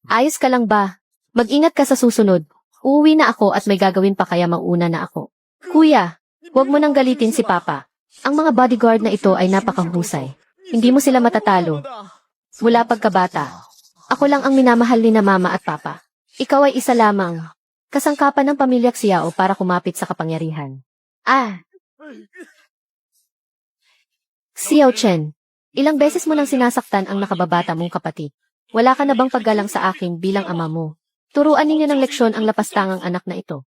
Ayos ka lang ba? Mag-ingat ka sa susunod. Uuwi na ako at may gagawin pa kaya mauna na ako. Kuya, huwag mo nang galitin si Papa. Ang mga bodyguard na ito ay napakahusay. Hindi mo sila matatalo. Mula pagkabata, ako lang ang minamahal ni na Mama at Papa. Ikaw ay isa lamang. Kasangkapan ng pamilya Xiao para kumapit sa kapangyarihan. Xiao Chen, ilang beses mo nang sinasaktan ang nakababata mong kapatid. Wala ka na bang paggalang sa akin bilang ama mo? Turuan ninyo ng leksyon ang lapastangang anak na ito.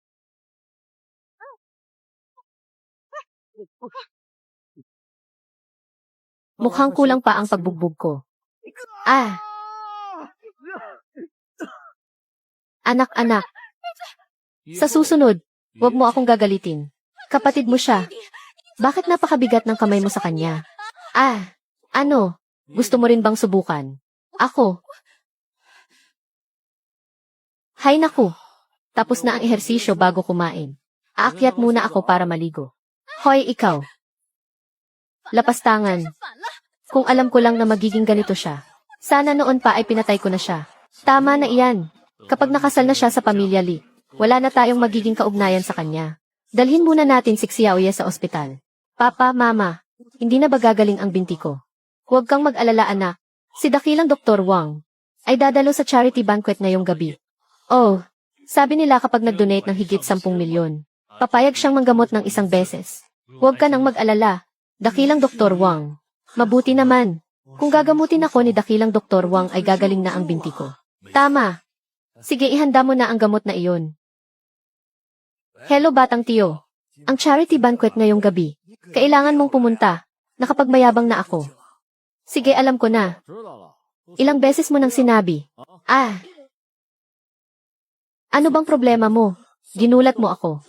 Mukhang kulang pa ang pagbugbog ko. Anak-anak. Sa susunod, huwag mo akong gagalitin. Kapatid mo siya. Bakit napakabigat ng kamay mo sa kanya? Ano? Gusto mo rin bang subukan? Ako. Hay naku. Tapos na ang ehersisyo bago kumain. Aakyat muna ako para maligo. Hoy, ikaw. Lapastangan. Kung alam ko lang na magiging ganito siya. Sana noon pa ay pinatay ko na siya. Tama na iyan. Kapag nakasal na siya sa pamilya Li, wala na tayong magiging kaugnayan sa kanya. Dalhin muna natin si Xiaoye sa ospital. Papa, Mama, hindi na ba gagaling ang binti ko? Huwag kang mag-alala anak. Si dakilang Dr. Wang ay dadalo sa charity banquet ngayong gabi. Oh, sabi nila kapag nag-donate ng higit 10 milyon, papayag siyang manggamot ng isang beses. Huwag ka nang mag-alala. Dakilang Dr. Wang. Mabuti naman. Kung gagamutin ako ni dakilang Dr. Wang ay gagaling na ang binti ko. Tama. Sige, ihanda mo na ang gamot na iyon. Hello batang tiyo. Ang charity banquet ngayong gabi. Kailangan mong pumunta. Nakapagmayabang na ako. Sige, alam ko na. Ilang beses mo nang sinabi. Ano bang problema mo? Ginulat mo ako.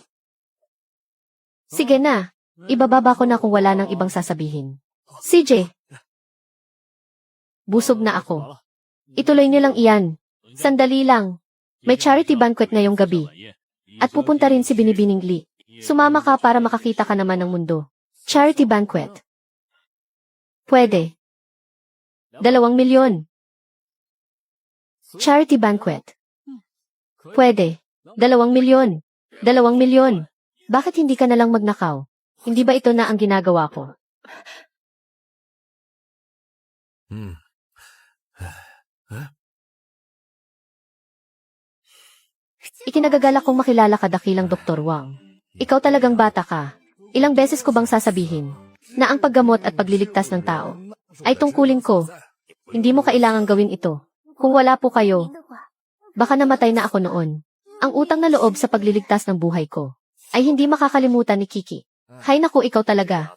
Sige na. Ibababa ko na kung wala nang ibang sasabihin. CJ. Busog na ako. Ituloy niyo lang iyan. Sandali lang. May charity banquet ngayong gabi. At pupunta rin si Binibining Li. Sumama ka para makakita ka naman ng mundo. Charity banquet. Pwede. 2 milyon. Charity banquet. Pwede. 2 milyon. 2 milyon. Bakit hindi ka nalang magnakaw? Hindi ba ito na ang ginagawa ko? Ikinagagalak kong makilala ka dakilang Dr. Wang. Ikaw talagang bata ka. Ilang beses ko bang sasabihin na ang paggamot at pagliligtas ng tao ay tungkulin ko. Hindi mo kailangang gawin ito. Kung wala po kayo, baka namatay na ako noon. Ang utang na loob sa pagliligtas ng buhay ko ay hindi makakalimutan ni Kiki. Hay naku, ikaw talaga.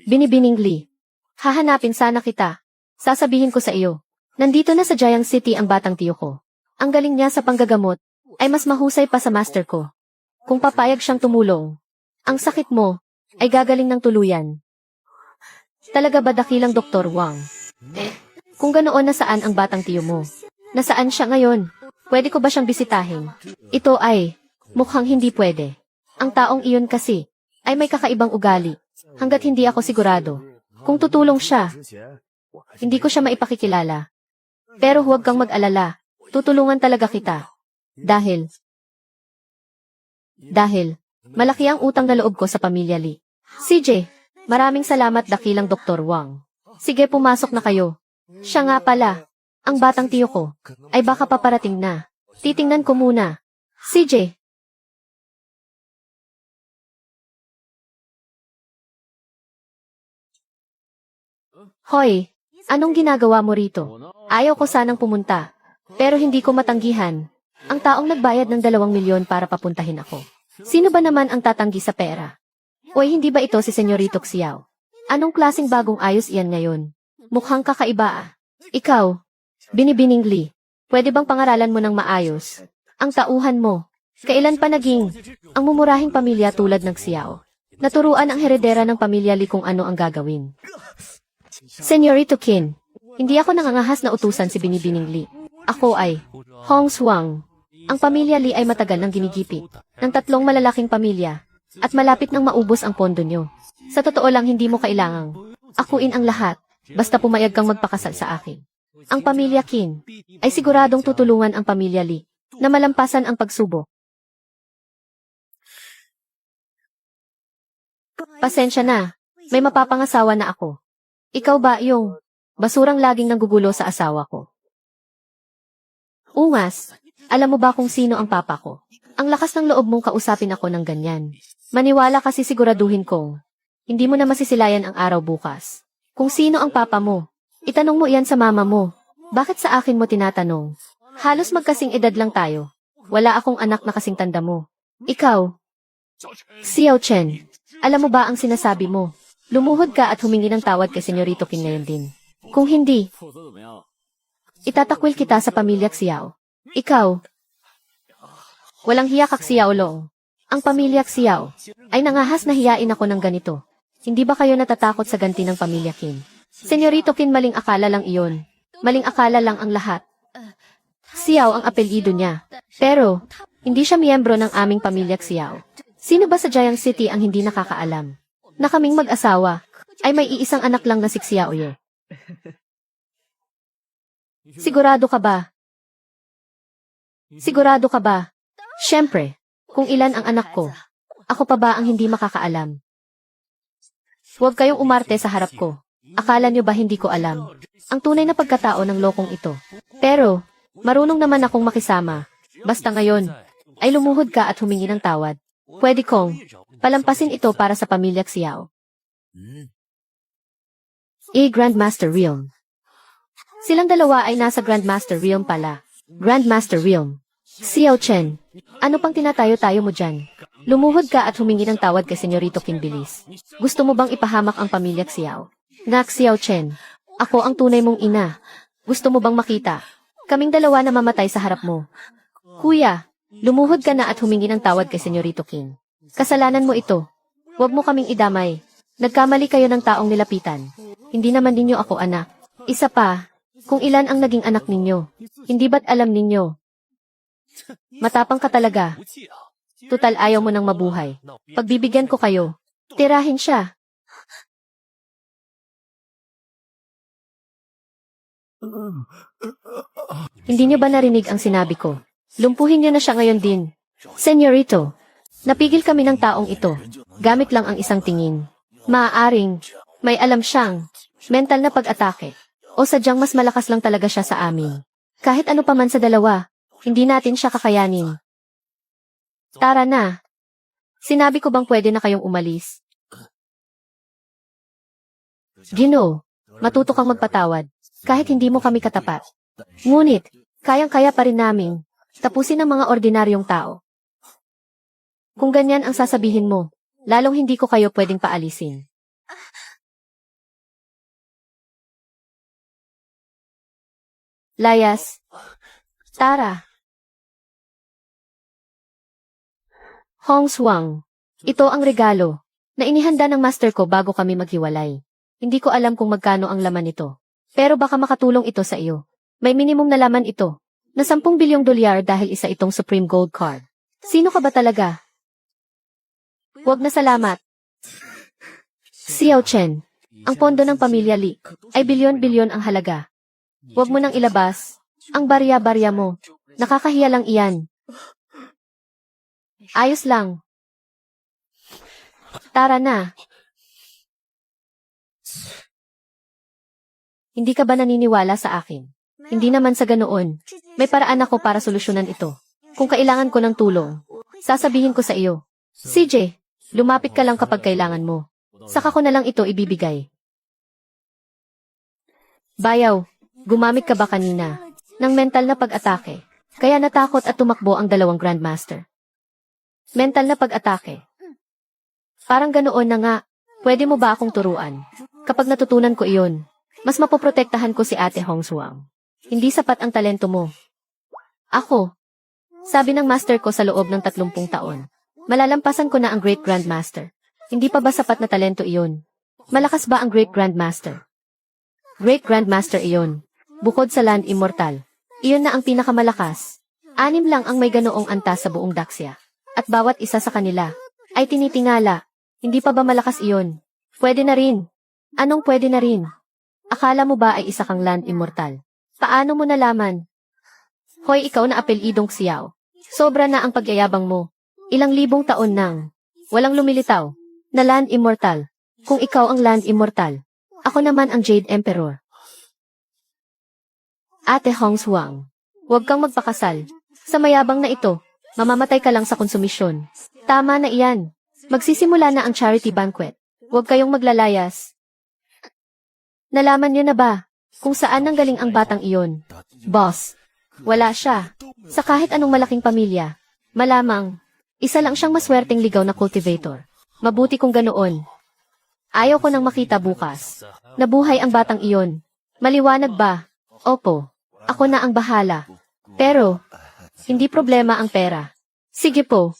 Binibining Li. Hahanapin sana kita. Sasabihin ko sa iyo. Nandito na sa Jiang City ang batang tiyo ko. Ang galing niya sa panggagamot ay mas mahusay pa sa master ko. Kung papayag siyang tumulong, ang sakit mo ay gagaling ng tuluyan. Talaga ba dakilang Dr. Wang? Kung ganoon, nasaan ang batang tiyo mo? Nasaan siya ngayon? Pwede ko ba siyang bisitahin? Ito ay mukhang hindi pwede. Ang taong iyon kasi ay may kakaibang ugali. Hanggat hindi ako sigurado kung tutulong siya, hindi ko siya maipakikilala. Pero huwag kang mag-alala. Tutulungan talaga kita. Dahil malaki ang utang na loob ko sa pamilya Li. CJ, maraming salamat dakilang Dr. Wang. Sige, pumasok na kayo. Siya nga pala, ang batang tiyo ko ay baka paparating na. Titingnan ko muna. CJ. Hoy, anong ginagawa mo rito? Ayaw ko sanang pumunta. Pero hindi ko matanggihan. Ang taong nagbayad ng 2 milyon para papuntahin ako. Sino ba naman ang tatanggi sa pera? Oy, hindi ba ito si Senyorito Xiao? Anong klaseng bagong ayos iyan ngayon? Mukhang kakaiba. Ikaw, Binibining Li, pwede bang pangaralan mo ng maayos? Ang tauhan mo. Kailan pa naging ang mumurahing pamilya tulad ng Xiao? Naturuan ang heredera ng pamilya Li kung ano ang gagawin. Senyorito Qin, hindi ako nangangahas na utusan si Binibining Li. Ako ay Hong Xuang. Ang pamilya Li ay matagal nang ginigipit ng 3 malalaking pamilya at malapit nang maubos ang pondo nyo. Sa totoo lang, hindi mo kailangang akuin ang lahat. basta pumayag kang magpakasal sa akin. Ang pamilya Qin ay siguradong tutulungan ang pamilya Li na malampasan ang pagsubok. Pasensya na, may mapapangasawa na ako. Ikaw ba yung basurang laging nanggugulo sa asawa ko? Ungas, alam mo ba kung sino ang papa ko? Ang lakas ng loob mong kausapin ako ng ganyan. Maniwala kasi siguraduhin kong hindi mo na masisilayan ang araw bukas. Kung sino ang papa mo, itanong mo iyan sa mama mo. Bakit sa akin mo tinatanong? Halos magkasing edad lang tayo. Wala akong anak na kasing tanda mo. Ikaw, Xiao Chen, alam mo ba ang sinasabi mo? Lumuhod ka at humingi ng tawad kay Senyorito Qin ngayon din. Kung hindi, itatakwil kita sa pamilya Xiao. Ikaw, walang hiya ka Xiao Long. Ang pamilya Xiao ay nangahas na hiyain ako ng ganito. Hindi ba kayo natatakot sa ganti ng pamilya Qin? Senyorito Qin, maling akala lang iyon. Maling akala lang ang lahat. Xiao ang apelyido niya. Pero, hindi siya miyembro ng aming pamilya Xiao. Sino ba sa Jiang City ang hindi nakakaalam na kaming mag-asawa ay may iisang anak lang na si Xiao Ye? Sigurado ka ba? Sigurado ka ba? Siyempre, kung ilan ang anak ko, ako pa ba ang hindi makakaalam? Huwag kayong umarte sa harap ko. Akala niyo ba hindi ko alam ang tunay na pagkatao ng lokong ito? Pero, marunong naman akong makisama. Basta ngayon, ay lumuhod ka at humingi ng tawad. Pwede kong palampasin ito para sa pamilya Xiao. Grandmaster Realm. Silang dalawa ay nasa Grandmaster Realm pala. Grandmaster Realm. Xiao Chen, ano pang tinatayo-tayo mo dyan? Lumuhod ka at humingi ng tawad kay Senyorito Qin, bilis. Gusto mo bang ipahamak ang pamilya Xiao? Nak Xiao Chen, ako ang tunay mong ina. Gusto mo bang makita kaming dalawa na mamatay sa harap mo? Kuya, lumuhod ka na at humingi ng tawad kay Senyorito Qin. Kasalanan mo ito. Huwag mo kaming idamay. Nagkamali kayo ng taong nilapitan. Hindi naman ninyo ako anak. Isa pa, kung ilan ang naging anak ninyo. Hindi ba't alam ninyo? Matapang ka talaga. Tutal ayaw mo nang mabuhay. Pagbibigyan ko kayo. Tirahin siya. Hindi niyo ba narinig ang sinabi ko? Lumpuhin niyo na siya ngayon din. Senyorito, napigil kami ng taong ito. Gamit lang ang isang tingin. Maaaring, may alam siyang mental na pag-atake. O sadyang mas malakas lang talaga siya sa amin. Kahit ano pa man sa dalawa, hindi natin siya kakayanin. Tara na. Sinabi ko bang pwede na kayong umalis? Gino, matuto kang magpatawad. Kahit hindi mo kami katapat. Ngunit, kayang-kaya pa rin namin tapusin ang mga ordinaryong tao. Kung ganyan ang sasabihin mo, lalong hindi ko kayo pwedeng paalisin. Layas. Tara. Hong Swang. Ito ang regalo na inihanda ng master ko bago kami maghiwalay. Hindi ko alam kung magkano ang laman nito. Pero baka makatulong ito sa iyo. May minimum na laman ito na 10 bilyong dolyar dahil isa itong Supreme Gold Card. Sino ka ba talaga? Huwag na salamat. Xiao Chen, ang pondo ng pamilya Li ay bilyon-bilyon ang halaga. Huwag mo nang ilabas ang barya-barya mo. Nakakahiya lang iyan. Ayos lang. Tara na. Hindi ka ba naniniwala sa akin? Hindi naman sa ganoon. May paraan ako para solusyonan ito. Kung kailangan ko ng tulong, sasabihin ko sa iyo. CJ, lumapit ka lang kapag kailangan mo. Saka ko na lang ito ibibigay. Bayaw, gumamit ka ba kanina ng mental na pag-atake? Kaya natakot at tumakbo ang dalawang Grandmaster. Mental na pag-atake. Parang ganoon na nga. Pwede mo ba akong turuan? Kapag natutunan ko iyon, mas mapoprotektahan ko si Ate Hong Swang. Hindi sapat ang talento mo. Ako, sabi ng master ko sa loob ng 30 taon, malalampasan ko na ang Great Grandmaster. Hindi pa ba sapat na talento iyon? Malakas ba ang Great Grandmaster? Great Grandmaster iyon. Bukod sa Land Immortal, iyon na ang pinakamalakas. 6 lang ang may ganoong antas sa buong Daxia. At bawat isa sa kanila ay tinitingala. Hindi pa ba malakas iyon? Pwede na rin. Anong pwede na rin? Akala mo ba ay isa kang land immortal? Paano mo nalaman? Hoy, ikaw na apelidong Xiao. Sobra na ang pagyayabang mo. Ilang libong taon nang walang lumilitaw na land immortal. Kung ikaw ang land immortal, ako naman ang Jade Emperor. Ate Hongshuang, huwag kang magpakasal. Sa mayabang na ito, mamamatay ka lang sa konsumisyon. Tama na iyan. Magsisimula na ang charity banquet. Huwag kayong maglalayas. Nalaman niyo na ba kung saan nanggaling ang batang iyon? Boss, wala siya. Sa kahit anong malaking pamilya, malamang, isa lang siyang maswerteng ligaw na cultivator. Mabuti kung ganoon. Ayaw ko nang makita bukas. Nabuhay ang batang iyon. Maliwanag ba? Opo. Ako na ang bahala. Pero, hindi problema ang pera. Sige po.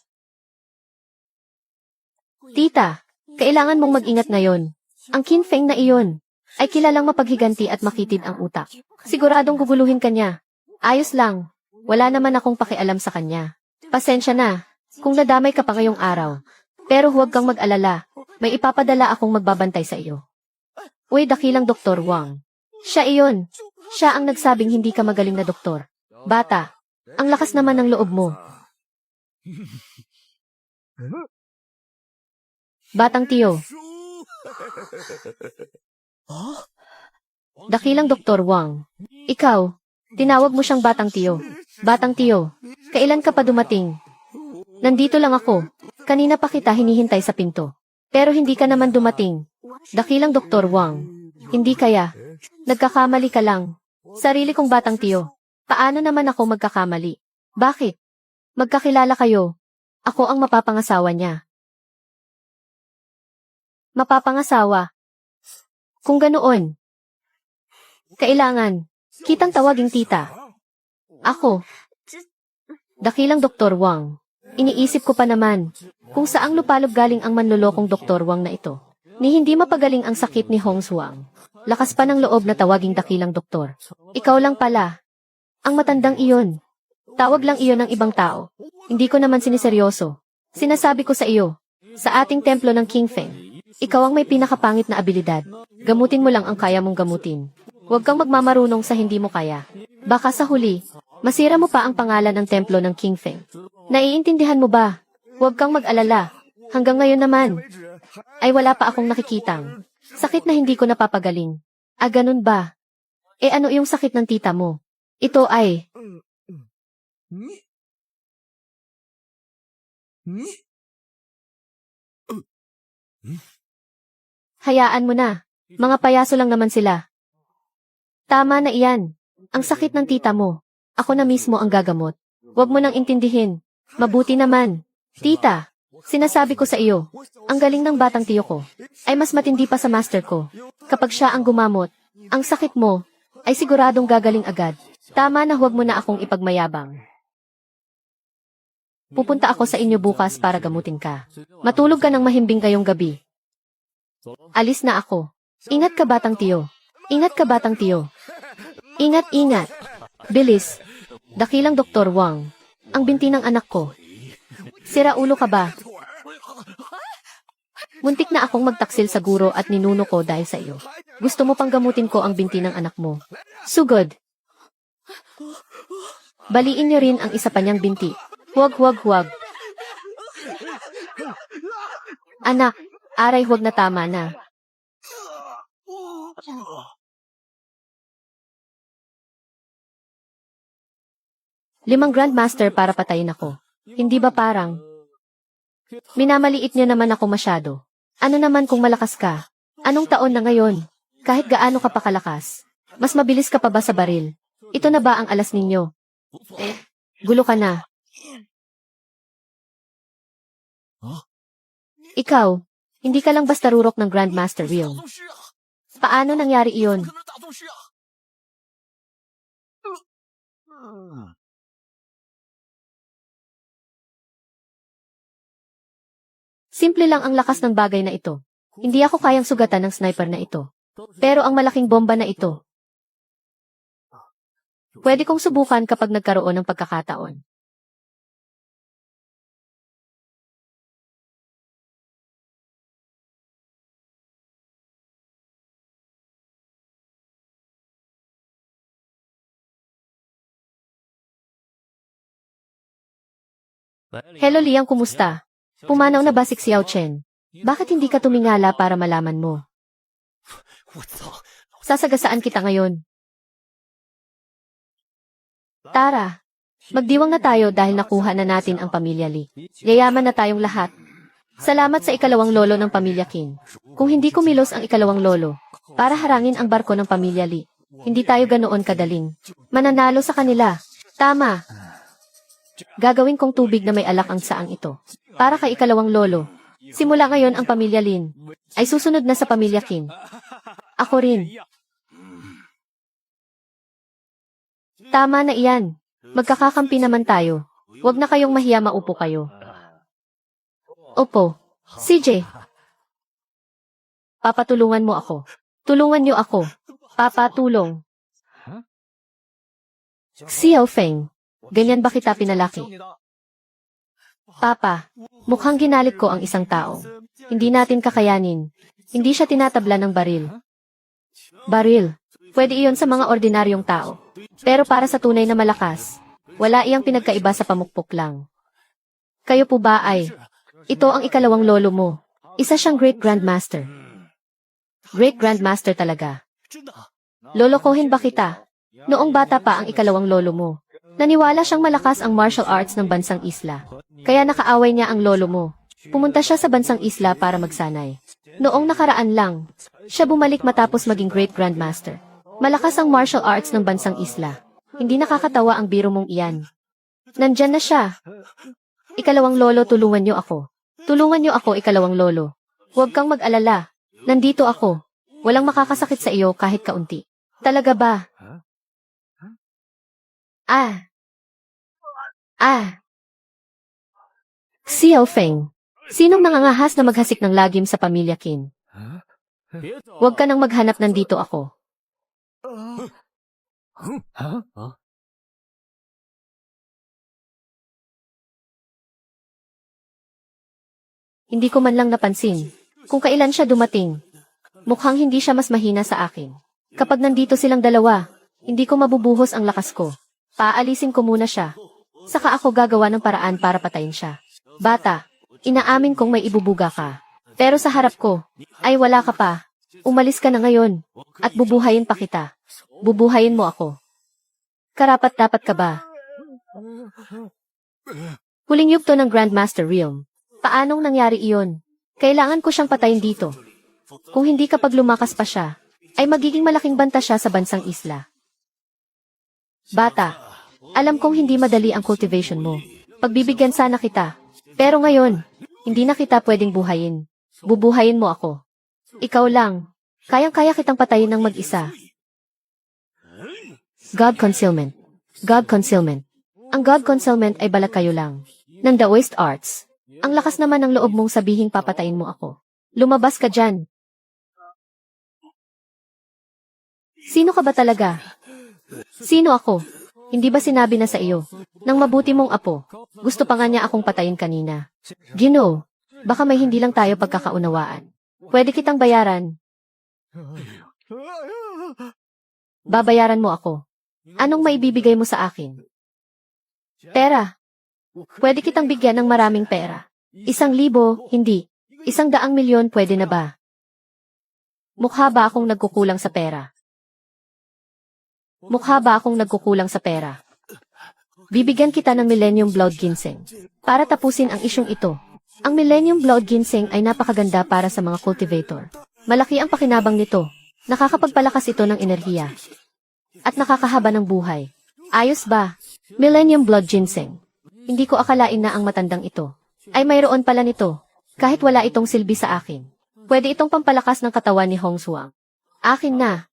Tita, kailangan mong mag-ingat ngayon. Ang Qinfeng na iyon ay kilalang mapaghiganti at makitid ang utak. Siguradong guguluhin ka niya. Ayos lang. Wala naman akong pakialam sa kanya. Pasensya na kung nadamay ka pa ngayong araw. Pero huwag kang mag-alala. May ipapadala akong magbabantay sa iyo. Uy, dakilang Dr. Wang. Siya iyon. Siya ang nagsabing hindi ka magaling na doktor. Bata, ang lakas naman ng loob mo. Batang tiyo. Dakilang Dr. Wang. Ikaw, tinawag mo siyang batang tiyo. Batang tiyo, kailan ka pa dumating? Nandito lang ako. Kanina pa kita hinihintay sa pinto. Pero hindi ka naman dumating. Dakilang Dr. Wang. Hindi kaya. Nagkakamali ka lang. Sarili kong batang tiyo. Paano naman ako magkakamali? Bakit? Magkakilala kayo. Ako ang mapapangasawa niya. Mapapangasawa. Kung ganoon, kailangan, kitang tawaging tita. Ako. Dakilang Dr. Wang. Iniisip ko pa naman, kung saang lupalog galing ang manlolokong Dr. Wang na ito. Ni hindi mapagaling ang sakit ni Hongshuang. Lakas pa ng loob na tawaging dakilang doktor. Ikaw lang pala. Ang matandang iyon. Tawag lang iyon ng ibang tao. Hindi ko naman siniseryoso. Sinasabi ko sa iyo, sa ating templo ng Qinfeng, ikaw ang may pinakapangit na abilidad. Gamutin mo lang ang kaya mong gamutin. Huwag kang magmamarunong sa hindi mo kaya. Baka sa huli, masira mo pa ang pangalan ng templo ng Qinfeng. Naiintindihan mo ba? Huwag kang mag-alala. Hanggang ngayon naman, ay wala pa akong nakikitang sakit na hindi ko napapagaling. Ah, ganun ba? Eh ano yung sakit ng tita mo? Ito ay... Hayaan mo na. Mga payaso lang naman sila. Tama na iyan. Ang sakit ng tita mo. Ako na mismo ang gagamot. Huwag mo nang intindihin. Mabuti naman. Tita, sinasabi ko sa iyo, ang galing ng batang tiyo ko ay mas matindi pa sa master ko. Kapag siya ang gumamot, ang sakit mo ay siguradong gagaling agad. Tama na, huwag mo na akong ipagmayabang. Pupunta ako sa inyo bukas para gamutin ka. Matulog ka ng mahimbing ngayong gabi. Alis na ako. Ingat ka, batang tiyo. Ingat ka, batang tiyo. Ingat, ingat. Bilis. Dakilang Dr. Wang. Ang binti ng anak ko. Sira ulo ka ba? Muntik na akong magtaksil sa guro at ninuno ko dahil sa iyo. Gusto mo pang gamutin ko ang binti ng anak mo. Sugod. Baliin niyo rin ang isa pa niyang binti. Huwag, huwag, huwag. Anak, aray, huwag na, tama na. Limang Grandmaster para patayin ako. Hindi ba parang minamaliit niyo naman ako masyado? Ano naman kung malakas ka? Anong taon na ngayon? Kahit gaano ka pa kalakas, mas mabilis ka pa ba sa baril? Ito na ba ang alas ninyo? Gulo ka na. Ikaw, hindi ka lang basta rurok ng Grandmaster Will. Paano nangyari iyon? Simple lang ang lakas ng bagay na ito. Hindi ako kayang sugatan ng sniper na ito. Pero ang malaking bomba na ito, pwede kong subukan kapag nagkaroon ng pagkakataon. Hello Liang, kumusta? Pumanaw na ba si Xiao Chen? Bakit hindi ka tumingala para malaman mo? Sasagasaan kita ngayon. Tara, magdiwang na tayo dahil nakuha na natin ang pamilya Li. Yayaman na tayong lahat. Salamat sa ikalawang lolo ng pamilya Qin. Kung hindi kumilos ang ikalawang lolo, para harangin ang barko ng pamilya Li, hindi tayo ganoon kadaling mananalo sa kanila. Tama. Gagawin kong tubig na may alak ang saang ito. Para kay ikalawang lolo. Simula ngayon ang pamilya Lin ay susunod na sa pamilya Qin. Ako rin. Tama na iyan. Magkakakampi naman tayo. Huwag na kayong mahiya, maupo kayo. Opo. CJ. Papatulungan mo ako. Tulungan niyo ako. Papatulong. Xiao Feng. Ganyan ba kita pinalaki? Papa, mukhang ginalit ko ang isang tao. Hindi natin kakayanin. Hindi siya tinatabla ng baril. Baril. Pwede iyon sa mga ordinaryong tao. Pero para sa tunay na malakas, wala iyang pinagkaiba sa pamukpok lang. Kayo po ba ay, ito ang ikalawang lolo mo. Isa siyang Great Grandmaster. Great Grandmaster talaga. Lolokohin ba kita? Noong bata pa ang ikalawang lolo mo. Naniwala siyang malakas ang martial arts ng bansang isla. Kaya nakaaway niya ang lolo mo. Pumunta siya sa bansang isla para magsanay. Noong nakaraan lang, siya bumalik matapos maging Great Grandmaster. Malakas ang martial arts ng bansang isla. Hindi nakakatawa ang biro mong iyan. Nandyan na siya. Ikalawang lolo, tulungan niyo ako. Tulungan niyo ako, ikalawang lolo. Huwag kang mag-alala. Nandito ako. Walang makakasakit sa iyo kahit kaunti. Talaga ba? Xiao Feng. Sinong nangangahas na maghasik ng lagim sa pamilya Qin? Huwag ka nang maghanap, nandito ako. Hindi ko man lang napansin kung kailan siya dumating. Mukhang hindi siya mas mahina sa akin. Kapag nandito silang dalawa, hindi ko mabubuhos ang lakas ko. Paalisin ko muna siya. Saka ako gagawa ng paraan para patayin siya. Bata, inaamin kong may ibubuga ka. Pero sa harap ko, ay wala ka pa. Umalis ka na ngayon. At bubuhayin pa kita. Bubuhayin mo ako. Karapat-dapat ka ba? Huling yugto ng Grandmaster Realm. Paanong nangyari iyon? Kailangan ko siyang patayin dito. Kung hindi kapag lumakas pa siya, ay magiging malaking banta siya sa bansang isla. Bata, alam kong hindi madali ang cultivation mo. Pagbibigyan sana kita. Pero ngayon, hindi na kita pwedeng buhayin. Bubuhayin mo ako. Ikaw lang. Kayang-kaya kitang patayin ng mag-isa. God Concealment. God Concealment. Ang God Concealment ay balat kayo lang. Ng Daoist Arts. Ang lakas naman ng loob mong sabihing papatayin mo ako. Lumabas ka dyan. Sino ka ba talaga? Sino ako? Hindi ba sinabi na sa iyo? Nang mabuti mong apo. Gusto pa nga niya akong patayin kanina. Ginoo, baka may hindi lang tayo pagkakaunawaan. Pwede kitang bayaran. Babayaran mo ako. Anong maibibigay mo sa akin? Pera. Pwede kitang bigyan ng maraming pera. 1,000, hindi. 100,000,000 pwede na ba? Mukha ba akong nagkukulang sa pera? Mukha ba akong nagkukulang sa pera? Bibigyan kita ng Millennium Blood Ginseng para tapusin ang isyong ito. Ang Millennium Blood Ginseng ay napakaganda para sa mga cultivator. Malaki ang pakinabang nito. Nakakapagpalakas ito ng enerhiya. At nakakahaba ng buhay. Ayos ba? Millennium Blood Ginseng. Hindi ko akalain na ang matandang ito ay mayroon pala nito. Kahit wala itong silbi sa akin. Pwede itong pampalakas ng katawan ni Hong Xuang. Akin na.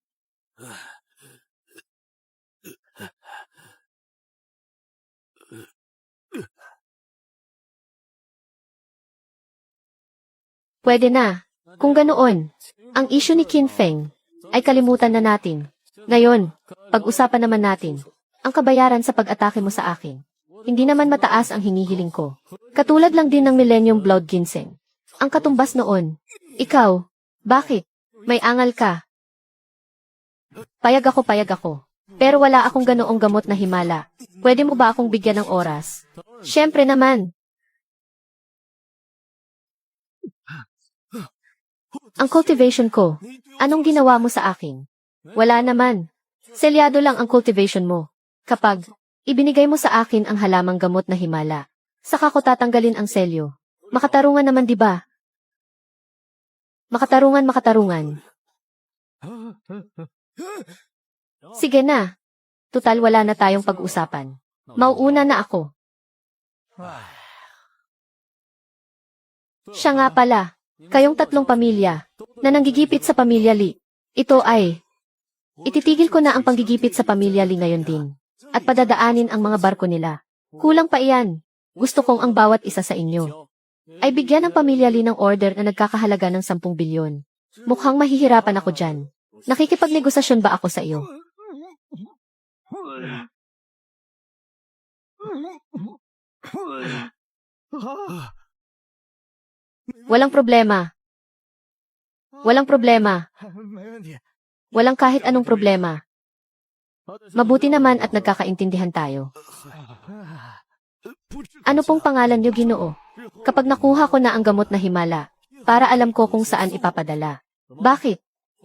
Pwede na. Kung ganoon, ang issue ni Qin Feng ay kalimutan na natin. Ngayon, pag-usapan naman natin ang kabayaran sa pag-atake mo sa akin. Hindi naman mataas ang hinihiling ko. Katulad lang din ng Millennium Blood Ginseng. Ang katumbas noon. Ikaw, bakit? May angal ka. Payag ako. Pero wala akong ganoong gamot na himala. Pwede mo ba akong bigyan ng oras? Siyempre naman. Ang cultivation ko. Anong ginawa mo sa akin? Wala naman. Selyado lang ang cultivation mo. Kapag ibinigay mo sa akin ang halamang gamot na himala, saka ko tatanggalin ang selyo. Makatarungan naman, di ba? Makatarungan. Sige na. Tutal wala na tayong pag-usapan. Mauuna na ako. Siya nga pala. Kayong tatlong pamilya na nanggigipit sa pamilya Lee. Ito ay ititigil ko na ang panggigipit sa pamilya Lee ngayon din. At padadaanin ang mga barko nila. Kulang pa iyan. Gusto kong ang bawat isa sa inyo ay bigyan ng pamilya Lee ng order na nagkakahalaga ng 10 bilyon. Mukhang mahihirapan ako dyan. Nakikipagnegosasyon ba ako sa iyo? Walang problema. Walang kahit anong problema. Mabuti naman at nagkakaintindihan tayo. Ano pong pangalan niyo, Ginoo? Kapag nakuha ko na ang gamot na himala, para alam ko kung saan ipapadala. Bakit?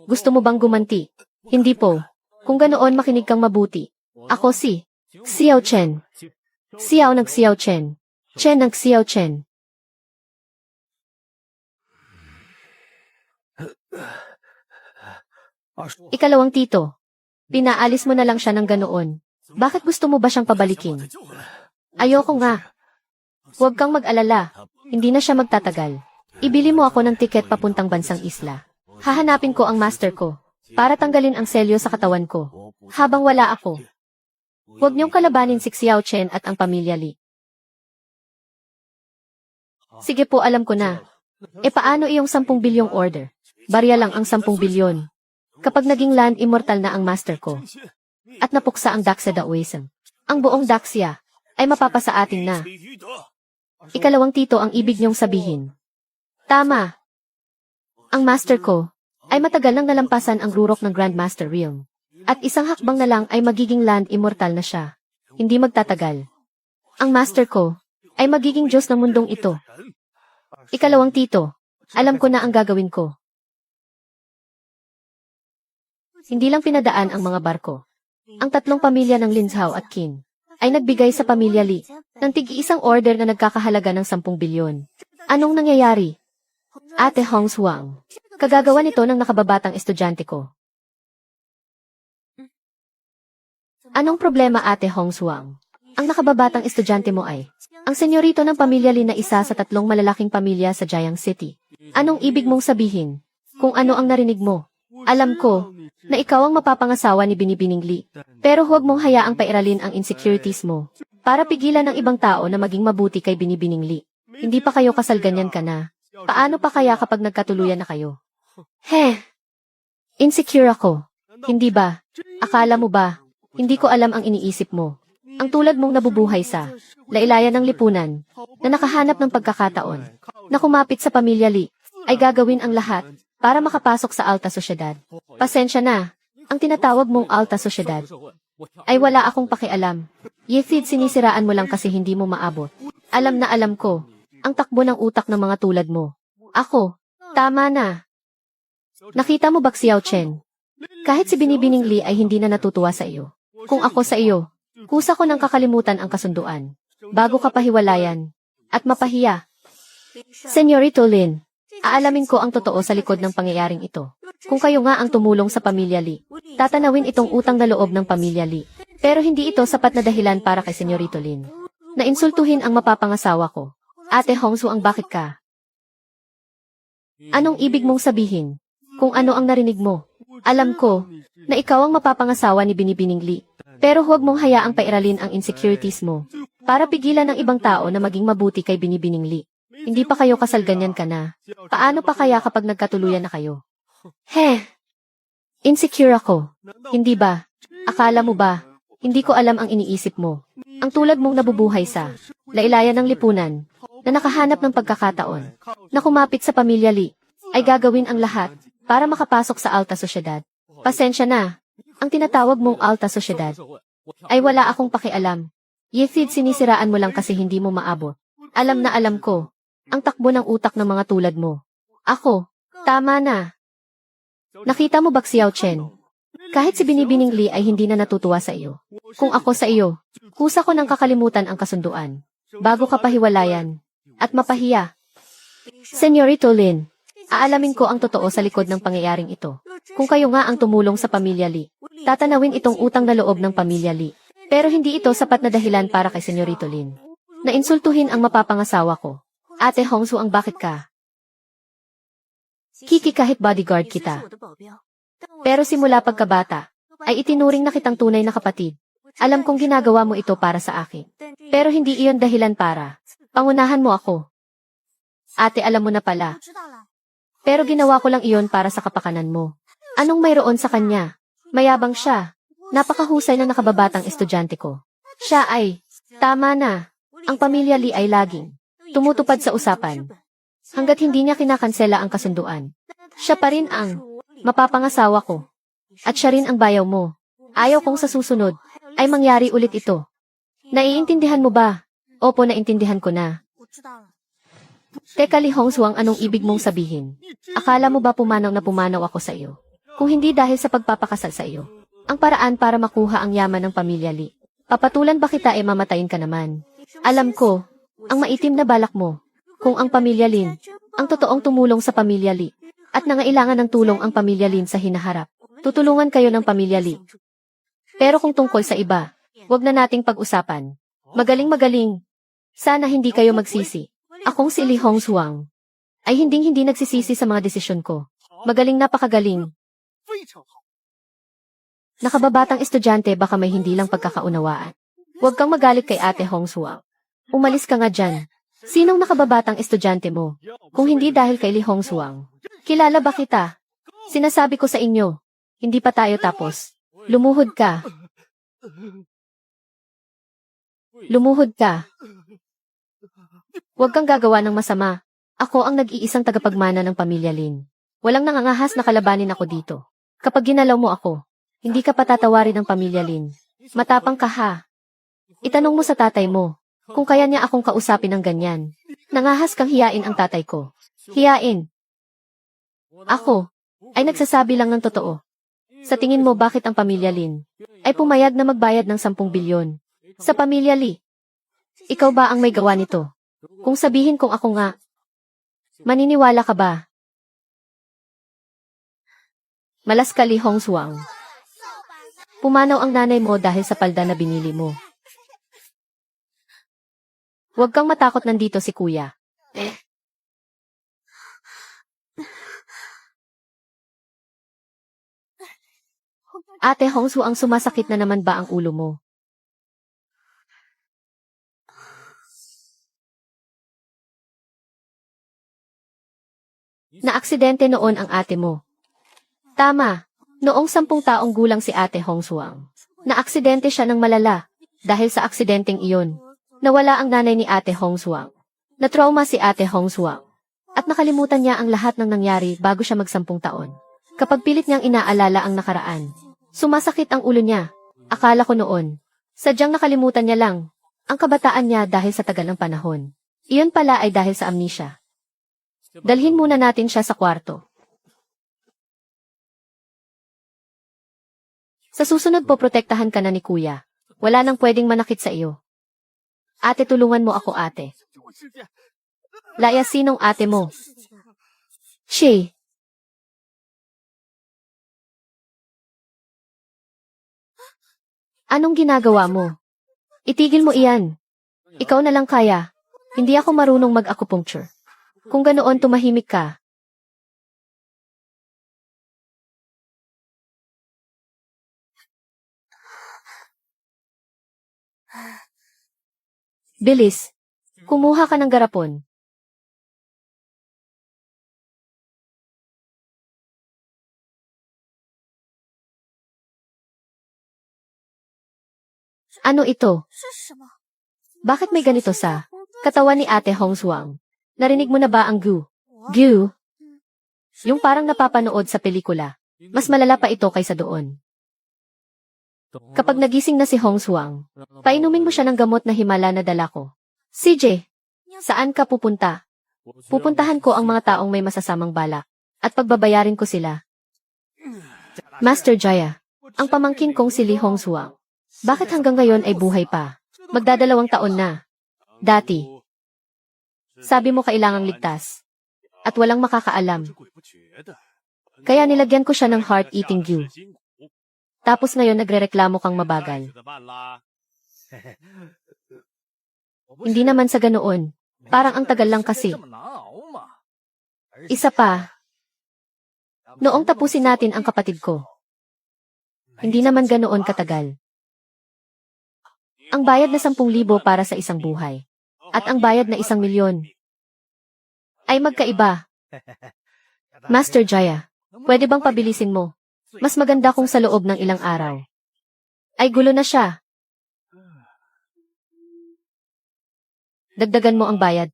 Gusto mo bang gumanti? Hindi po. Kung ganoon makinig kang mabuti. Ako si Xiao Chen. Xiao ng Xiao Chen. Chen ng Xiao Chen. Ikalawang tito. Pinaalis mo na lang siya ng ganoon. Bakit gusto mo ba siyang pabalikin? Ayoko nga. Huwag kang mag-alala. Hindi na siya magtatagal. Ibili mo ako ng tiket papuntang bansang isla. Hahanapin ko ang master ko para tanggalin ang selyo sa katawan ko habang wala ako. Huwag niyong kalabanin si Xiao Chen at ang pamilya Lee. Sige po, alam ko na. E paano iyong 10 bilyong order? Barya lang ang 10 bilyon. Kapag naging land immortal na ang master ko at napuksa ang Daxia Daoism, ang buong Daxia ay mapapasa atin na. Ikalawang tito ang ibig niyong sabihin. Tama. Ang master ko ay matagal nang nalampasan ang rurok ng Grandmaster Realm. At isang hakbang na lang ay magiging land immortal na siya. Hindi magtatagal. Ang master ko ay magiging Diyos ng mundong ito. Ikalawang tito, alam ko na ang gagawin ko. Hindi lang pinadaan ang mga barko. Ang tatlong pamilya ng Lin Zhao at Qin ay nagbigay sa pamilya Li ng tig-iisang order na nagkakahalaga ng 10 bilyon. Anong nangyayari? Ate Hong Zhuang, kagagawa nito ng nakababatang estudyante ko. Anong problema, Ate Hong Zhuang? Ang nakababatang estudyante mo ay ang senyorito ng pamilya Li na isa sa 3 malalaking pamilya sa Jiang City. Anong ibig mong sabihin? Kung ano ang narinig mo? Alam ko na ikaw ang mapapangasawa ni Binibining Li. Pero huwag mong hayaang pairalin ang insecurities mo para pigilan ng ibang tao na maging mabuti kay Binibining Li. Hindi pa kayo kasal, ganyan ka na. Paano pa kaya kapag nagkatuluyan na kayo? Insecure ako. Hindi ba? Akala mo ba? Hindi ko alam ang iniisip mo. Ang tulad mong nabubuhay sa lailayan ng lipunan na nakahanap ng pagkakataon na kumapit sa pamilya Li ay gagawin ang lahat para makapasok sa alta sosyedad. Pasensya na, ang tinatawag mong alta sosyedad ay wala akong pakialam. Yefid, sinisiraan mo lang kasi hindi mo maabot. Alam na alam ko ang takbo ng utak ng mga tulad mo. Ako, tama na. Nakita mo ba, Xiao Chen? Kahit si Binibining Li ay hindi na natutuwa sa iyo. Kung ako sa iyo, kusa ko nang kakalimutan ang kasunduan bago ka pahiwalayan at mapahiya. Senyorito Lin, aalamin ko ang totoo sa likod ng pangyayaring ito. Kung kayo nga ang tumulong sa pamilya Li, tatanawin itong utang na loob ng pamilya Li. Pero hindi ito sapat na dahilan para kay Senyorito Lin na insultuhin ang mapapangasawa ko. Ate Hongsu, ang bakit ka? Anong ibig mong sabihin? Kung ano ang narinig mo? Alam ko na ikaw ang mapapangasawa ni Binibining Li. Pero huwag mong hayaang pairalin ang insecurities mo para pigilan ng ibang tao na maging mabuti kay Binibining Li. Hindi pa kayo kasal, ganyan ka na. Paano pa kaya kapag nagkatuluyan na kayo? Insecure ako. Hindi ba? Akala mo ba? Hindi ko alam ang iniisip mo. Ang tulad mong nabubuhay sa lailayan ng lipunan na nakahanap ng pagkakataon na kumapit sa pamilya Li ay gagawin ang lahat para makapasok sa alta sosyedad. Pasensya na. Ang tinatawag mong alta sosyedad ay wala akong pakialam. Yefid, sinisiraan mo lang kasi hindi mo maabot. Alam na alam ko ang takbo ng utak ng mga tulad mo. Ako, Tama na. Nakita mo ba Xiao Chen? Kahit si Binibining Li ay hindi na natutuwa sa iyo. Kung ako sa iyo, kusa ko nang kakalimutan ang kasunduan. Bago ka pahiwalayan. At mapahiya. Senyorito Lin, aalamin ko ang totoo sa likod ng pangyayaring ito. Kung kayo nga ang tumulong sa pamilya Li, tatanawin itong utang na loob ng pamilya Li. Pero hindi ito sapat na dahilan para kay Senyorito Lin. Nainsultuhin ang mapapangasawa ko. Ate Hongsu ang bakit ka? Kiki kahit bodyguard kita. Pero simula pagkabata, ay itinuring na kitang tunay na kapatid. Alam kong ginagawa mo ito para sa akin. Pero hindi iyon dahilan para pangunahan mo ako. Ate, alam mo na pala. Pero ginawa ko lang iyon para sa kapakanan mo. Anong mayroon sa kanya? Mayabang siya. Napakahusay na nakababatang estudyante ko. Siya ay, tama na. Ang pamilya Li ay laging tumutupad sa usapan. Hanggat hindi niya kinakansela ang kasunduan. Siya pa rin ang mapapangasawa ko. At siya rin ang bayaw mo. Ayaw kong sa susunod ay mangyari ulit ito. Naiintindihan mo ba? Opo, naintindihan ko na. Teka Li Hongsuang, anong ibig mong sabihin? Akala mo ba pumanaw na pumanaw ako sa iyo? Kung hindi dahil sa pagpapakasal sa iyo. Ang paraan para makuha ang yaman ng pamilya Li. Papatulan ba kita mamatayin ka naman? Alam ko, ang maitim na balak mo. Kung ang pamilya Lin, ang totoong tumulong sa pamilya Li, at nangailangan ng tulong ang pamilya Lin sa hinaharap, tutulungan kayo ng pamilya Li. Pero kung tungkol sa iba, wag na nating pag-usapan. Magaling. Sana hindi kayo magsisi. Akong si Li Hongsuang ay hindi nagsisisi sa mga desisyon ko. Magaling, napakagaling. Nakababatang estudyante, baka may hindi lang pagkakaunawaan. Huwag kang magalit kay Ate Hongsuang. Umalis ka nga dyan. Sinong nakababatang estudyante mo? Kung hindi dahil kay Li Hongsuang. Kilala ba kita? Sinasabi ko sa inyo, hindi pa tayo tapos. Lumuhod ka. Lumuhod ka. Huwag kang gagawa ng masama. Ako ang nag-iisang tagapagmana ng pamilya Lin. Walang nangangahas na kalabanin ako dito. Kapag ginalaw mo ako, hindi ka patatawarin ng pamilya Lin. Matapang ka ha. Itanong mo sa tatay mo, kung kaya niya akong kausapin ng ganyan. Nangahas kang hiyain ang tatay ko. Hiyain. Ako, ay nagsasabi lang ng totoo. Sa tingin mo, bakit ang pamilya Lin ay pumayag na magbayad ng 10 bilyon sa pamilya Li? Ikaw ba ang may gawa nito? Kung sabihin kong ako nga, maniniwala ka ba? Malas ka, Li Hongsuang. Pumanaw ang nanay mo dahil sa palda na binili mo. Huwag kang matakot, nandito si kuya. Ate Hongsu, ang sumasakit na naman ba ang ulo mo? Naaksidente noon ang ate mo. Tama, noong 10 taong gulang si Ate Hongsuang. Naaksidente siya ng malala. Dahil sa aksidenteng iyon, nawala ang nanay ni Ate Hongsuang. Natrauma si Ate Hongsuang. At nakalimutan niya ang lahat ng nangyari bago siya mag-10 taon. Kapag pilit niyang inaalala ang nakaraan, sumasakit ang ulo niya. Akala ko noon, sadyang nakalimutan niya lang ang kabataan niya dahil sa tagal ng panahon. Iyon pala ay dahil sa amnesia. Dalhin muna natin siya sa kwarto. Sa susunod po, protektahan ka na ni kuya. Wala nang pwedeng manakit sa iyo. Ate, tulungan mo ako, ate. Laya, sinong ate mo? Shay. Anong ginagawa mo? Itigil mo iyan. Ikaw na lang kaya. Hindi ako marunong mag-acupuncture. Kung ganoon, tumahimik ka. Bilis. Kumuha ka ng garapon. Ano ito? Bakit may ganito sa katawan ni Ate Hongsuang? Narinig mo na ba ang gu? Gu? Yung parang napapanood sa pelikula. Mas malala pa ito kaysa doon. Kapag nagising na si Hongsuang, painumin mo siya ng gamot na himala na dala ko. CJ, saan ka pupunta? Pupuntahan ko ang mga taong may masasamang balak. At pagbabayarin ko sila. Master Jaya, ang pamangkin kong si Li Hongzhuang. Bakit hanggang ngayon ay buhay pa? Magdadalawang taon na. Dati. Sabi mo kailangang ligtas. At walang makakaalam. Kaya nilagyan ko siya ng heart-eating view. Tapos ngayon nagrereklamo kang mabagal. Hindi naman sa ganoon. Parang ang tagal lang kasi. Isa pa. Noong tapusin natin ang kapatid ko. Hindi naman ganoon katagal. Ang bayad na 10,000 para sa isang buhay. At ang bayad na 1,000,000 ay magkaiba. Master Jaya, pwede bang pabilisin mo? Mas maganda kung sa loob ng ilang araw. Ay gulo na siya. Dagdagan mo ang bayad.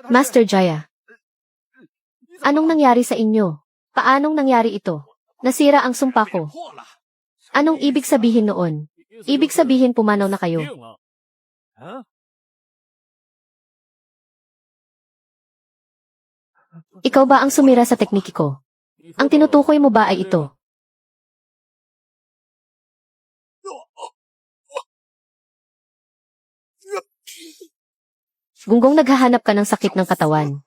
Master Jaya, anong nangyari sa inyo? Paanong nangyari ito? Nasira ang sumpa ko. Anong ibig sabihin noon? Ibig sabihin pumanaw na kayo. Ikaw ba ang sumira sa tekniki ko? Ang tinutukoy mo ba ay ito? Gunggong naghahanap ka ng sakit ng katawan.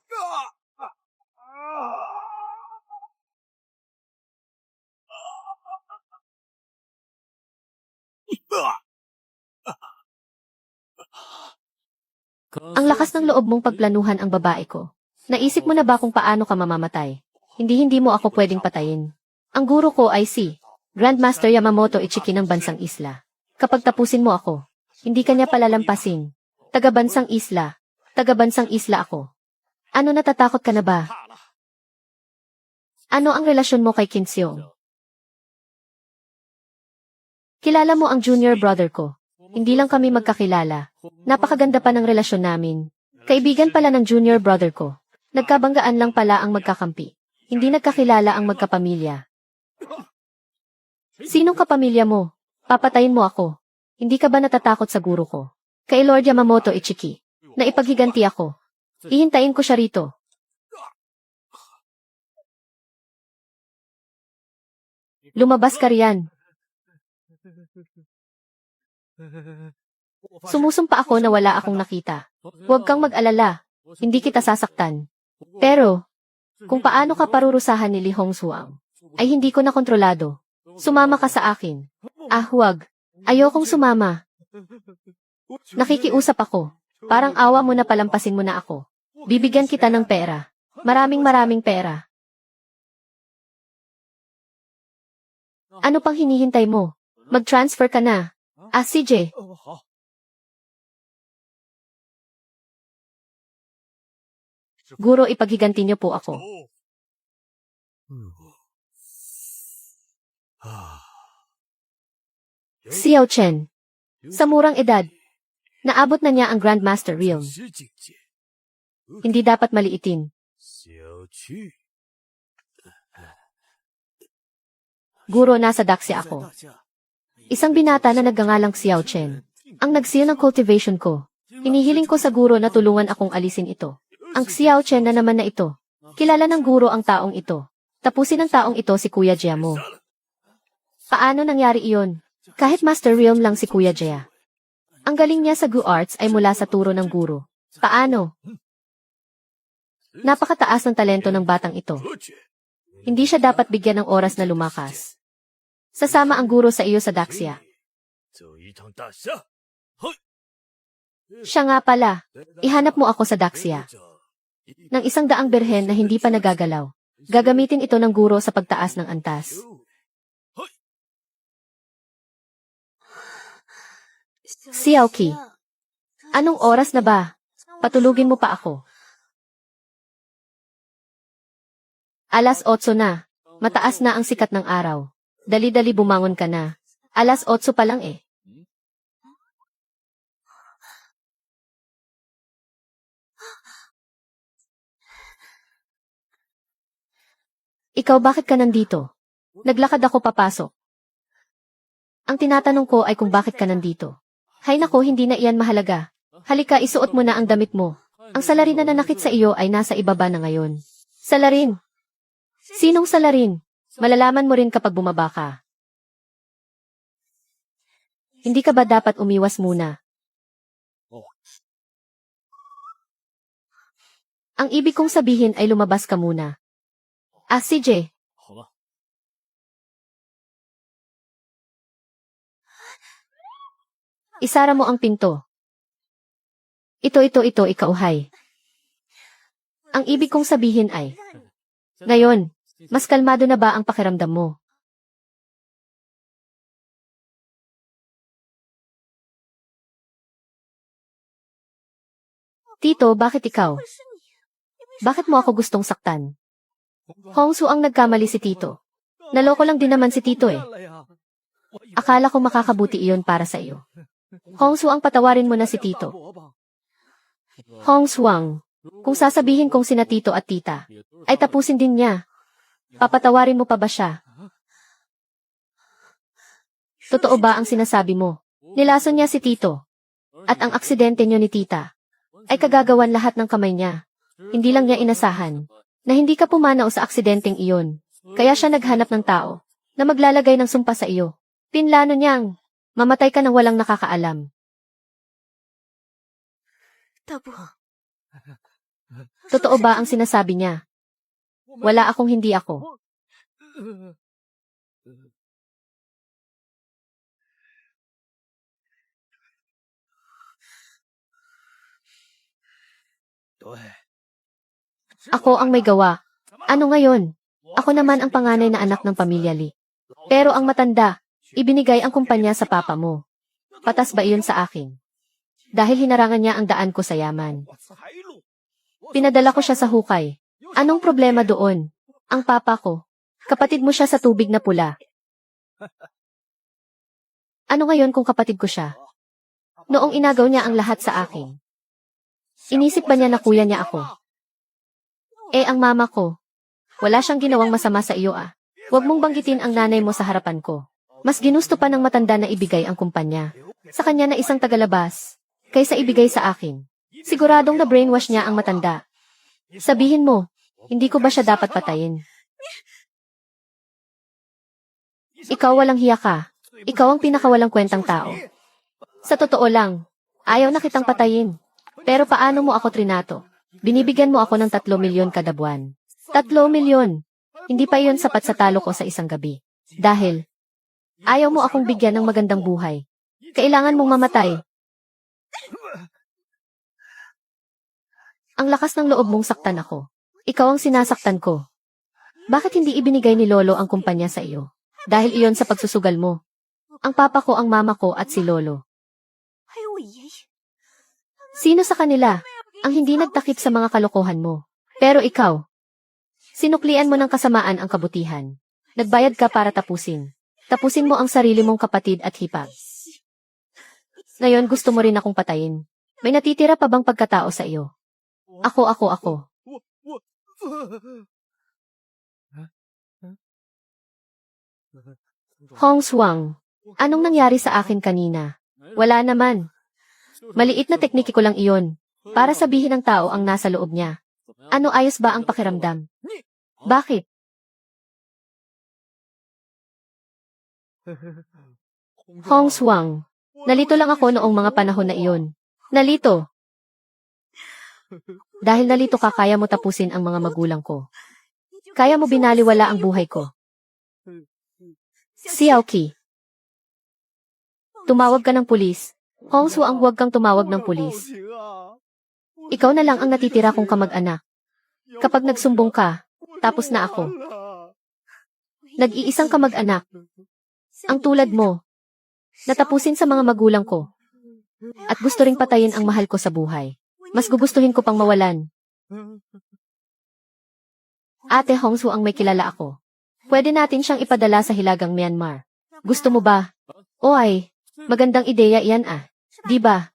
Ang lakas ng loob mong pagplanuhan ang babae ko. Naisip mo na ba kung paano ka mamamatay? Hindi mo ako pwedeng patayin. Ang guro ko ay si Grandmaster Yamamoto Ichiki ng Bansang Isla. Kapag tapusin mo ako, hindi kanya palalampasin. Taga-Bansang Isla. Taga-Bansang Isla ako. Ano, natatakot ka na ba? Ano ang relasyon mo kay Kinseong? Kilala mo ang junior brother ko. Hindi lang kami magkakilala. Napakaganda pa ng relasyon namin. Kaibigan pala ng junior brother ko. Nagkabanggaan lang pala ang magkakampi. Hindi nagkakilala ang magkapamilya. Sinong kapamilya mo? Papatayin mo ako. Hindi ka ba natatakot sa guro ko? Kay Lord Yamamoto Ichiki. Na ipaghiganti ako. Ihintayin ko siya rito. Lumabas ka riyan. Sumusumpa ako na wala akong nakita. Huwag kang mag-alala. Hindi kita sasaktan. Pero, kung paano ka parurusahan ni Li Hongzhuang, ay hindi ko na kontrolado. Sumama ka sa akin. Ah, huwag. Ayokong sumama. Nakikiusap ako. Parang awa mo na palampasin mo na ako. Bibigyan kita ng pera. Maraming pera. Ano pang hinihintay mo? Mag-transfer ka na. Ah, CJ. Guro, ipaghiganti niyo po ako. Xiao Chen. Sa murang edad, naabot na niya ang Grandmaster Realm. Hindi dapat maliitin. Guro, nasa Daxia ako. Isang binata na nagngangalang Xiao Chen. Ang nag-seal ng cultivation ko. Hinihiling ko sa guro na tulungan akong alisin ito. Ang Xiao Chen na naman na ito. Kilala ng guro ang taong ito. Tapusin ng taong ito si Kuya Jia mo. Paano nangyari iyon? Kahit Master Realm lang si Kuya Jia. Ang galing niya sa Gu Arts ay mula sa turo ng guro. Paano? Napakataas ng talento ng batang ito. Hindi siya dapat bigyan ng oras na lumakas. Sasama ang guro sa iyo sa Daxia. Siya nga pala. Ihanap mo ako sa Daxia. Ng 100 berhen na hindi pa nagagalaw. Gagamitin ito ng guro sa pagtaas ng antas. Xiaoqi, anong oras na ba? Patulugin mo pa ako. 8:00 na. Mataas na ang sikat ng araw. Dali-dali bumangon ka na. 8:00 pa lang eh. Ikaw, bakit ka nandito? Naglakad ako papasok. Ang tinatanong ko ay kung bakit ka nandito. Hay nako, hindi na iyan mahalaga. Halika, isuot mo na ang damit mo. Ang salarin na nanakit sa iyo ay nasa ibaba na ngayon. Salarin? Sinong salarin? Malalaman mo rin kapag bumaba ka. Hindi ka ba dapat umiwas muna? Ang ibig kong sabihin ay lumabas ka muna. Ah, CJ. Isara mo ang pinto. Ito, ikauhay. Ang ibig kong sabihin ay, ngayon, mas kalmado na ba ang pakiramdam mo? Tito, bakit ikaw? Bakit mo ako gustong saktan? Hongsu ang nagkamali si Tito. Naloko lang din naman si Tito eh. Akala ko makakabuti iyon para sa iyo. Hongsu ang patawarin mo na si Tito. Hongswang, kung sasabihin kong sina Tito at Tita, ay tapusin din niya. Papatawarin mo pa ba siya? Totoo ba ang sinasabi mo? Nilason niya si Tito. At ang aksidente niyo ni Tita ay kagagawan lahat ng kamay niya. Hindi lang niya inasahan na hindi ka pumanaw sa aksidenteng iyon. Kaya siya naghanap ng tao na maglalagay ng sumpa sa iyo. Pinlano niyang mamatay ka nang walang nakakaalam. Totoo ba ang sinasabi niya? Wala akong hindi ako. Ako ang may gawa. Ano ngayon? Ako naman ang panganay na anak ng pamilya Lee. Pero ang matanda, ibinigay ang kumpanya sa papa mo. Patas ba iyon sa akin? Dahil hinarangan niya ang daan ko sa yaman. Pinadala ko siya sa hukay. Anong problema doon? Ang papa ko. Kapatid mo siya sa tubig na pula. Ano ngayon kung kapatid ko siya? Noong inagaw niya ang lahat sa akin. Inisip ba niya na kuya niya ako? Ang mama ko. Wala siyang ginawang masama sa iyo ah. Huwag mong banggitin ang nanay mo sa harapan ko. Mas ginusto pa ng matanda na ibigay ang kumpanya sa kanya na isang tagalabas kaysa ibigay sa akin. Siguradong na brainwash niya ang matanda. Sabihin mo, hindi ko ba siya dapat patayin? Ikaw walang hiya ka. Ikaw ang pinakawalang kwentang tao. Sa totoo lang, ayaw na kitang patayin. Pero paano mo ako trinato? Binibigyan mo ako ng 3 milyon kada buwan. 3 milyon. Hindi pa iyon sapat sa talo ko sa isang gabi. Dahil, ayaw mo akong bigyan ng magandang buhay. Kailangan mong mamatay. Ang lakas ng loob mong saktan ako. Ikaw ang sinasaktan ko. Bakit hindi ibinigay ni Lolo ang kumpanya sa iyo? Dahil iyon sa pagsusugal mo. Ang papa ko, ang mama ko at si Lolo. Sino sa kanila ang hindi nagtakip sa mga kalokohan mo? Pero ikaw, sinuklian mo ng kasamaan ang kabutihan. Nagbayad ka para tapusin. Tapusin mo ang sarili mong kapatid at hipag. Ngayon gusto mo rin akong patayin. May natitira pa bang pagkatao sa iyo? Ako. Hongswang, anong nangyari sa akin kanina? Wala naman. Maliit na tekniki ko lang iyon. Para sabihin ng tao ang nasa loob niya. Ano, ayos ba ang pakiramdam? Bakit? Hongswang, nalito lang ako noong mga panahon na iyon. Nalito. Dahil nalito ka, kaya mo tapusin ang mga magulang ko. Kaya mo binaliwala ang buhay ko. Xiaoqi. Tumawag ka ng pulis. Hongsu, ang huwag kang tumawag ng pulis. Ikaw na lang ang natitira kong kamag-anak. Kapag nagsumbong ka, tapos na ako. Nag-iisang kamag-anak. Ang tulad mo. Natapusin sa mga magulang ko. At gusto ring patayin ang mahal ko sa buhay. Mas gugustuhin ko pang mawalan. Ate Hongsu ang may kilala ako. Pwede natin siyang ipadala sa Hilagang Myanmar. Gusto mo ba? O ay, magandang ideya iyan ah. Di ba?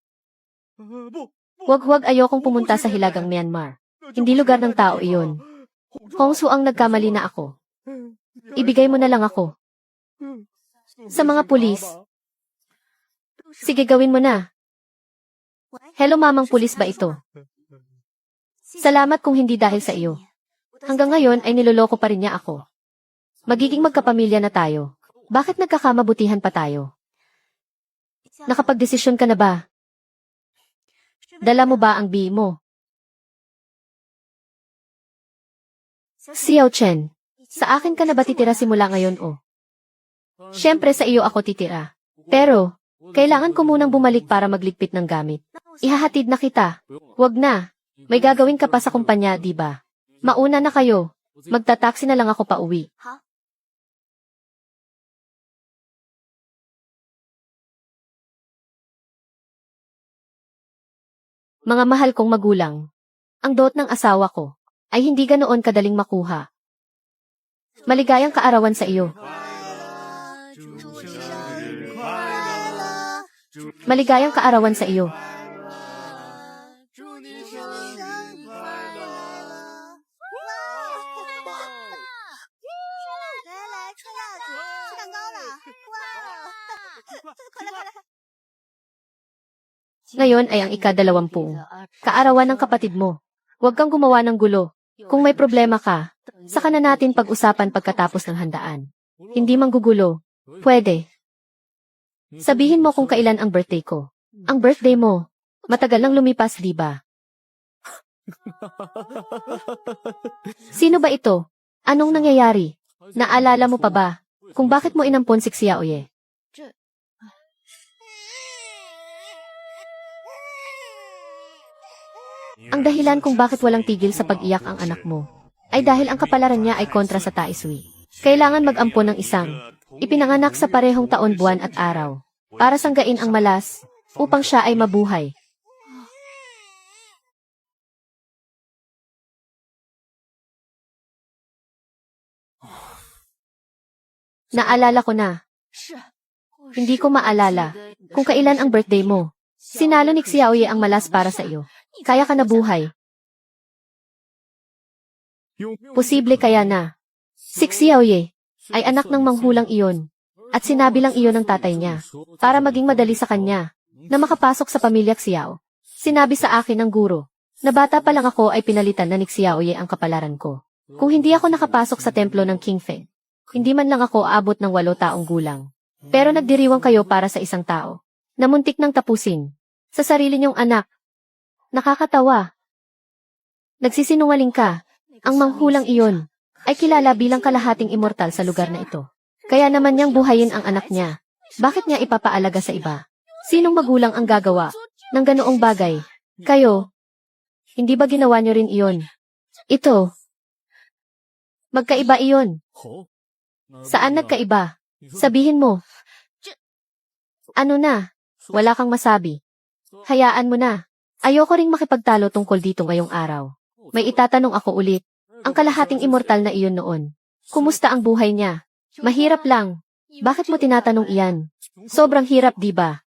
Huwag ayokong pumunta sa Hilagang Myanmar. Hindi lugar ng tao iyon. Hongsu, ang nagkamali na ako. Ibigay mo na lang ako. Sa mga pulis. Sige, gawin mo na. Hello, mamang pulis ba ito? Salamat kung hindi dahil sa iyo. Hanggang ngayon ay niloloko pa rin niya ako. Magiging magkapamilya na tayo. Bakit nagkakamabutihan pa tayo? Nakapagdesisyon ka na ba? Dala mo ba ang bi mo? Xiao Chen, sa akin ka na ba titira simula ngayon o? Siyempre sa iyo ako titira. Pero, kailangan ko munang bumalik para magligpit ng gamit. Ihahatid na kita. Wag na. May gagawin ka pa sa kumpanya, di ba? Mauna na kayo. Magtataksi na lang ako pa uwi. Mga mahal kong magulang, ang dot ng asawa ko ay hindi ganoon kadaling makuha. Maligayang kaarawan sa iyo. Maligayang kaarawan sa iyo. Ngayon ay ang ika-20. Kaarawan ng kapatid mo. Huwag kang gumawa ng gulo. Kung may problema ka, saka na natin pag-usapan pagkatapos ng handaan. Hindi manggugulo. Pwede. Sabihin mo kung kailan ang birthday ko. Ang birthday mo. Matagal nang lumipas, di ba? Sino ba ito? Anong nangyayari? Naalala mo pa ba kung bakit mo inampon si Xiaoye? Ang dahilan kung bakit walang tigil sa pag-iyak ang anak mo ay dahil ang kapalaran niya ay kontra sa Taisui. Kailangan mag-ampon ng isang ipinanganak sa parehong taon, buwan at araw para sanggain ang malas upang siya ay mabuhay. Naalala ko na. Hindi ko maalala kung kailan ang birthday mo. Sinalo ni Xiaoye ang malas para sa iyo. Kaya ka na buhay. Posible kaya na si Xiaoye ay anak ng manghulang iyon at sinabi lang iyon ng tatay niya para maging madali sa kanya na makapasok sa pamilya Xiao. Sinabi sa akin ng guro na bata pa lang ako ay pinalitan na ni Xiaoye ang kapalaran ko. Kung hindi ako nakapasok sa templo ng King Feng, hindi man lang ako abot ng 8 taong gulang. Pero nagdiriwang kayo para sa isang tao na muntik nang tapusin sa sarili niyong anak. Nakakatawa. Nagsisinungaling ka. Ang manghulang iyon ay kilala bilang kalahating immortal sa lugar na ito. Kaya naman niyang buhayin ang anak niya. Bakit niya ipapaalaga sa iba? Sinong magulang ang gagawa ng ganoong bagay? Kayo. Hindi ba ginawa niyo rin iyon? Ito. Magkaiba iyon. Saan nagkaiba? Sabihin mo. Ano na? Wala kang masabi. Hayaan mo na. Ayoko ring makipagtalo tungkol dito ngayong araw. May itatanong ako ulit. Ang kalahating immortal na iyon noon. Kumusta ang buhay niya? Mahirap lang. Bakit mo tinatanong iyan? Sobrang hirap, di ba?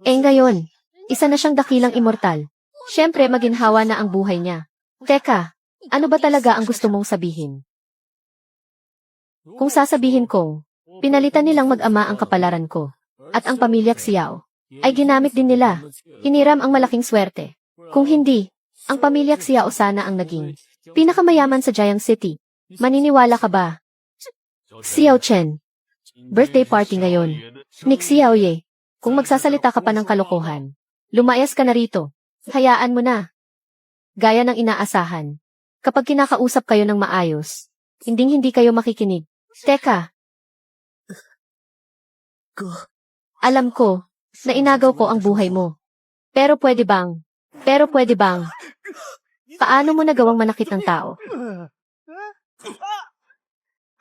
Ngayon, isa na siyang dakilang immortal. Siyempre maginhawa na ang buhay niya. Teka, ano ba talaga ang gusto mong sabihin? Kung sasabihin kong, pinalitan nilang mag-ama ang kapalaran ko, at ang pamilya Xiao, ay ginamit din nila. Hiniram ang malaking swerte. Kung hindi, ang pamilya Xiao sana ang naging pinakamayaman sa Jiang City. Maniniwala ka ba? Xiao Chen, birthday party ngayon. Nick Xiaoye, kung magsasalita ka pa ng kalokohan, lumayas ka na rito. Hayaan mo na. Gaya ng inaasahan. Kapag kinakausap kayo ng maayos, hindi kayo makikinig. Teka. Alam ko na inagaw ko ang buhay mo. Pero pwede bang? Paano mo nagawang manakit ng tao?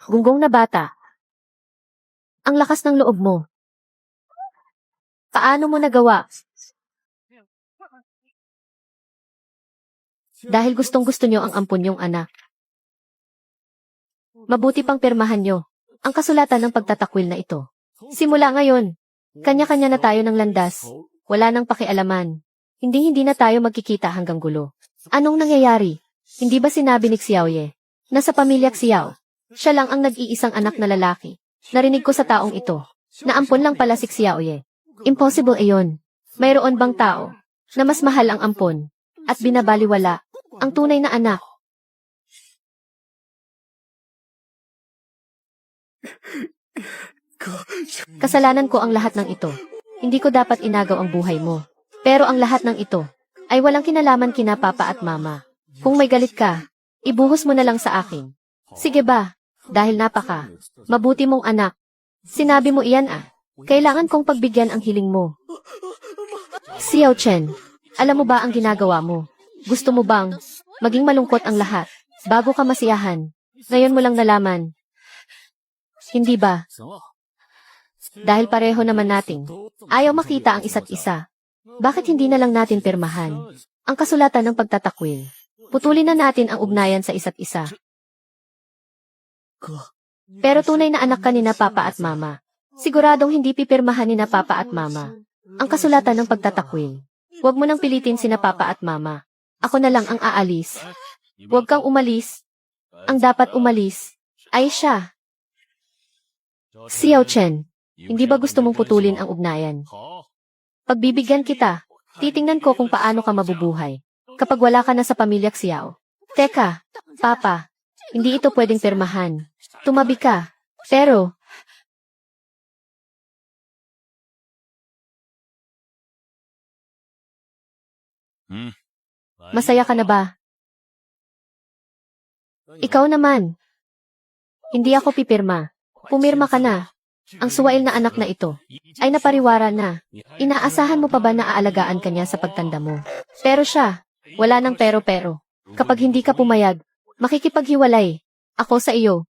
Gunggong na bata. Ang lakas ng loob mo. Paano mo nagawa? Dahil gustong-gusto nyo ang ampon yung anak. Mabuti pang pirmahan nyo ang kasulatan ng pagtatakwil na ito. Simula ngayon, kanya-kanya na tayo ng landas. Wala nang pakialaman. Hindi na tayo magkikita hanggang gulo. Anong nangyayari? Hindi ba sinabi ni Xiaoye na sa pamilya Xiao, siya lang ang nag-iisang anak na lalaki? Narinig ko sa taong ito na ampon lang pala si Xiaoye. Impossible iyon. Mayroon bang tao na mas mahal ang ampon at binabaliwala Ang tunay na anak. Kasalanan ko ang lahat ng ito. Hindi ko dapat inagaw ang buhay mo. Pero ang lahat ng ito ay walang kinalaman kina papa at mama. Kung may galit ka, ibuhos mo na lang sa akin. Sige ba? Dahil napaka mabuti mong anak. Sinabi mo iyan ah. Kailangan kong pagbigyan ang hiling mo. Xiao Chen, alam mo ba ang ginagawa mo? Gusto mo bang maging malungkot ang lahat bago ka masiyahan? Ngayon mo lang nalaman. Hindi ba? Dahil pareho naman nating ayaw makita ang isa't isa. Bakit hindi na lang natin pirmahan ang kasulatan ng pagtatakwil? Putulin na natin ang ugnayan sa isa't isa. Pero tunay na anak ka ni na papa at mama. Siguradong hindi pipirmahan ni na papa at mama ang kasulatan ng pagtatakwil. Huwag mo nang pilitin sina papa at mama. Ako na lang ang aalis. Huwag kang umalis. Ang dapat umalis ay siya. Xiao Chen, hindi ba gusto mong putulin ang ugnayan? Pagbibigyan kita, titingnan ko kung paano ka mabubuhay kapag wala ka na sa pamilya Xiao. Teka, papa, hindi ito pwedeng pirmahan. Tumabi ka. Pero, masaya ka na ba? Ikaw naman. Hindi ako pipirma. Pumirma ka na. Ang suwail na anak na ito ay napariwara na. Inaasahan mo pa ba na aalagaan ka niya sa pagtanda mo? Pero siya, wala nang pero-pero. Kapag hindi ka pumayag, makikipaghiwalay ako sa iyo.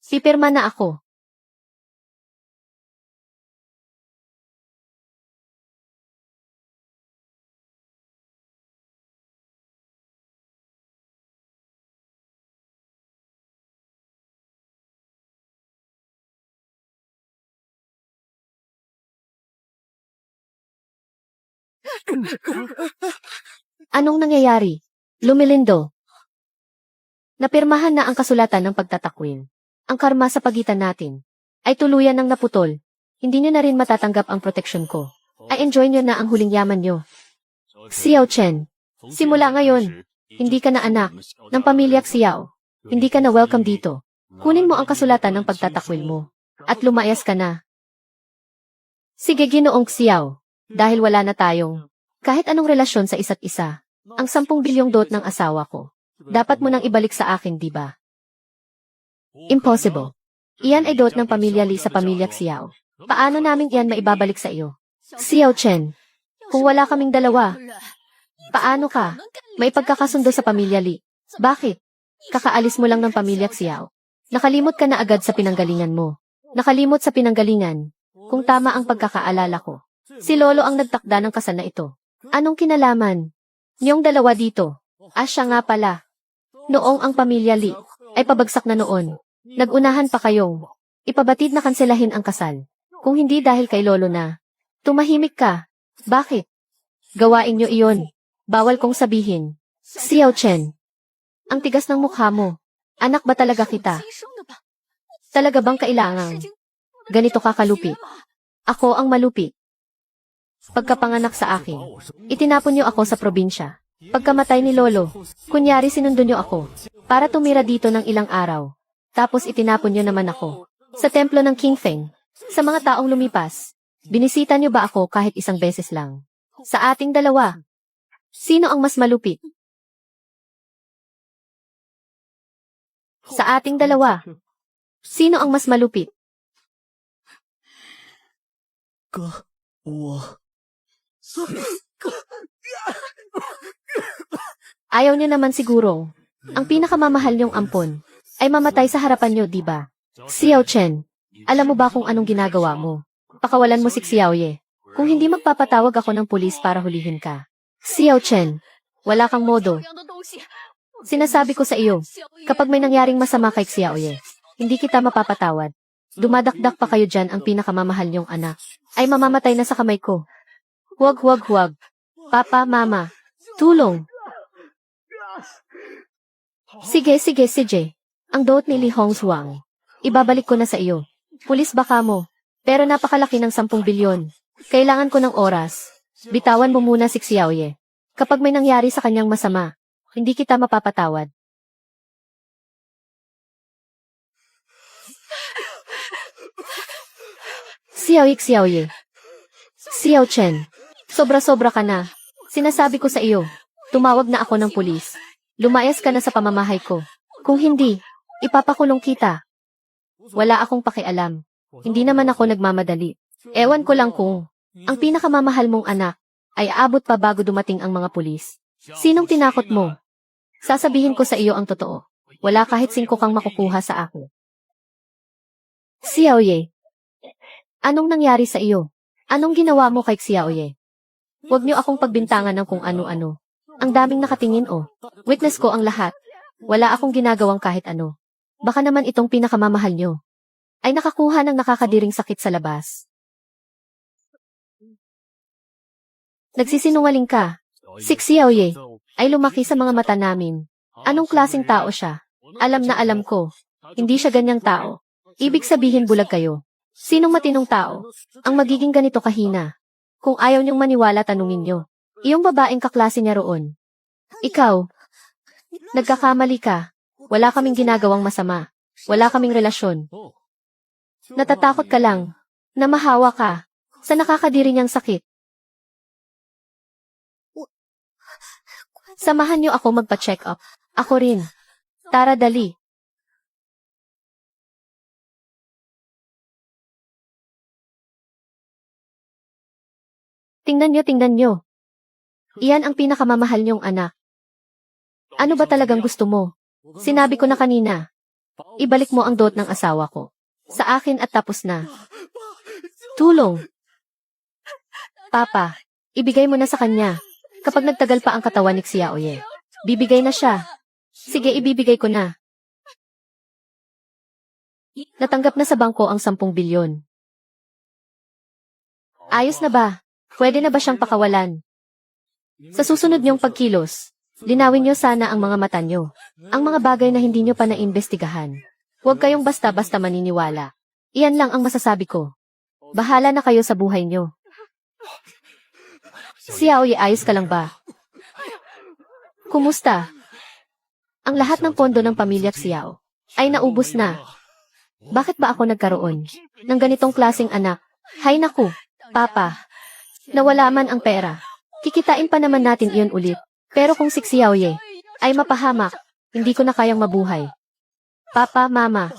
Pipirma na ako. Anong nangyayari? Lumilindo. Napirmahan na ang kasulatan ng pagtatakwil. Ang karma sa pagitan natin ay tuluyan ng naputol. Hindi niyo na rin matatanggap ang proteksyon ko. Ay enjoy niyo na ang huling yaman niyo. Xiao Chen, simula ngayon, hindi ka na anak ng pamilya Xiao. Hindi ka na welcome dito. Kunin mo ang kasulatan ng pagtatakwil mo at lumayas ka na. Sige Ginoong Xiao, dahil wala na tayong kahit anong relasyon sa isa't isa. Ang 10 bilyong dot ng asawa ko. Dapat mo nang ibalik sa akin, di ba? Impossible. Iyan ay dot ng pamilya Li sa pamilya Xiao. Paano namin iyan maibabalik sa iyo? Xiao Chen, kung wala kaming dalawa, paano ka? May pagkakasundo sa pamilya Li. Bakit? Kakaalis mo lang ng pamilya Xiao. Nakalimot ka na agad sa pinanggalingan mo. Nakalimot sa pinanggalingan. Kung tama ang pagkakaalala ko. Si Lolo ang nagtakda ng kasal na ito. Anong kinalaman niyong dalawa dito? Siya nga pala. Noong ang pamilya Li ay pabagsak na noon. Nagunahan pa kayong ipabatid na kanselahin ang kasal. Kung hindi dahil kay Lolo na. Tumahimik ka. Bakit? Gawain niyo iyon. Bawal kong sabihin. Xiao Chen, ang tigas ng mukha mo. Anak ba talaga kita? Talaga bang kailangan ganito ka kalupit? Ako ang malupit. Pagkapanganak sa akin, itinapon niyo ako sa probinsya. Pagkamatay ni Lolo, kunyari sinundo niyo ako para tumira dito ng ilang araw. Tapos itinapon niyo naman ako sa templo ng King Feng. Sa mga taong lumipas, binisita niyo ba ako kahit isang beses lang? Sa ating dalawa, sino ang mas malupit? Sa ating dalawa, sino ang mas malupit? Ayaw niyo naman sigurong ang pinakamamahal niyong ampon ay mamatay sa harapan niyo, di ba? Xiao Chen, alam mo ba kung anong ginagawa mo? Pakawalan mo si Xiao Ye. Kung hindi magpapatawag ako ng pulis para hulihin ka. Xiao Chen, wala kang modo. Sinasabi ko sa iyo, kapag may nangyaring masama kay Xiao Ye, hindi kita mapapatawad. Dumadakdak pa kayo dyan ang pinakamamahal niyong anak. Ay mamamatay na sa kamay ko. Huwag. Papa, mama, tulong. Sige, CJ. Ang dot ni Li Hongzhuang. Ibabalik ko na sa iyo. Pulis baka mo. Pero napakalaki ng 10 bilyon. Kailangan ko ng oras. Bitawan mo muna si Xiaoye. Kapag may nangyari sa kanyang masama, hindi kita mapapatawad. Xiaoye. Xiao Chen. Sobra-sobra ka na. Sinasabi ko sa iyo, tumawag na ako ng pulis. Lumayas ka na sa pamamahay ko. Kung hindi, ipapakulong kita. Wala akong pakialam. Hindi naman ako nagmamadali. Ewan ko lang kung ang pinakamamahal mong anak ay aabot pa bago dumating ang mga pulis. Sinong tinakot mo? Sasabihin ko sa iyo ang totoo. Wala kahit 5 kang makukuha sa akin. Xiaoye. Anong nangyari sa iyo? Anong ginawa mo kay Xiaoye? Huwag niyo akong pagbintangan ng kung ano-ano. Ang daming nakatingin Witness ko ang lahat. Wala akong ginagawang kahit ano. Baka naman itong pinakamamahal niyo ay nakakuha ng nakakadiring sakit sa labas. Nagsisinungaling ka. Si Xiaoye ay lumaki sa mga mata namin. Anong klaseng tao siya? Alam na alam ko. Hindi siya ganyang tao. Ibig sabihin bulag kayo. Sinong matinong tao ang magiging ganito kahina? Kung ayaw niyong maniwala, tanungin niyo. Iyong babaeng kaklase niya roon. Ikaw, nagkakamali ka. Wala kaming ginagawang masama. Wala kaming relasyon. Natatakot ka lang na mahawa ka sa nakakadiri niyang sakit. Samahan niyo ako magpa-check up. Ako rin. Tara, dali. Tingnan niyo. Iyan ang pinakamamahal niyong anak. Ano ba talagang gusto mo? Sinabi ko na kanina. Ibalik mo ang dot ng asawa ko sa akin at tapos na. Tulong. Papa, ibigay mo na sa kanya. Kapag nagtagal pa ang katawan ni Xiaoye, bibigay na siya. Sige, ibibigay ko na. Natanggap na sa bangko ang 10 bilyon. Ayos na ba? Pwede na ba siyang pakawalan? Sa susunod niyong pagkilos, linawin niyo sana ang mga mata niyo. Ang mga bagay na hindi niyo pa naimbestigahan. Huwag kayong basta-basta maniniwala. Iyan lang ang masasabi ko. Bahala na kayo sa buhay niyo. Xiaoye, ayos ka lang ba? Kumusta? Ang lahat ng pondo ng pamilya Xiao ay naubos na. Bakit ba ako nagkaroon ng ganitong klaseng anak? Hay naku, Papa. Nawala man ang pera. Kikitain pa naman natin iyon ulit. Pero kung si Xiaoye ay mapahamak, hindi ko na kayang mabuhay. Papa, Mama,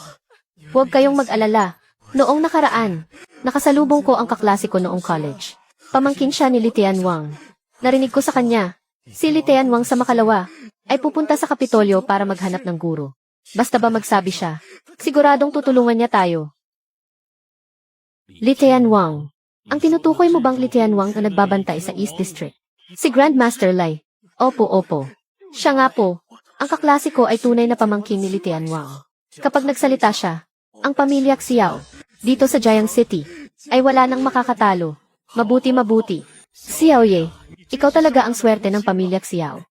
huwag kayong mag-alala. Noong nakaraan, nakasalubong ko ang kaklase ko noong college. Pamangkin siya ni Li Tianwang. Narinig ko sa kanya, si Li Tianwang sa makalawa ay pupunta sa Kapitolyo para maghanap ng guro. Basta ba magsabi siya, siguradong tutulungan niya tayo. Li Tianwang. Ang tinutukoy mo bang Li Tianwang na nagbabantay sa East District? Si Grandmaster Lai. Opo. Siya nga po. Ang kaklase ko ay tunay na pamangkin ni Li Tianwang. Kapag nagsalita siya, ang pamilya Xiao, dito sa Jiang City, ay wala nang makakatalo. Mabuti. Xiaoye, ikaw talaga ang swerte ng pamilya Xiao.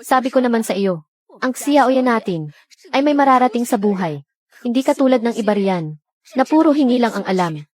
Sabi ko naman sa iyo, ang Xiaoye natin ay may mararating sa buhay. Hindi katulad ng iba riyan, na puro hingi lang ang alam.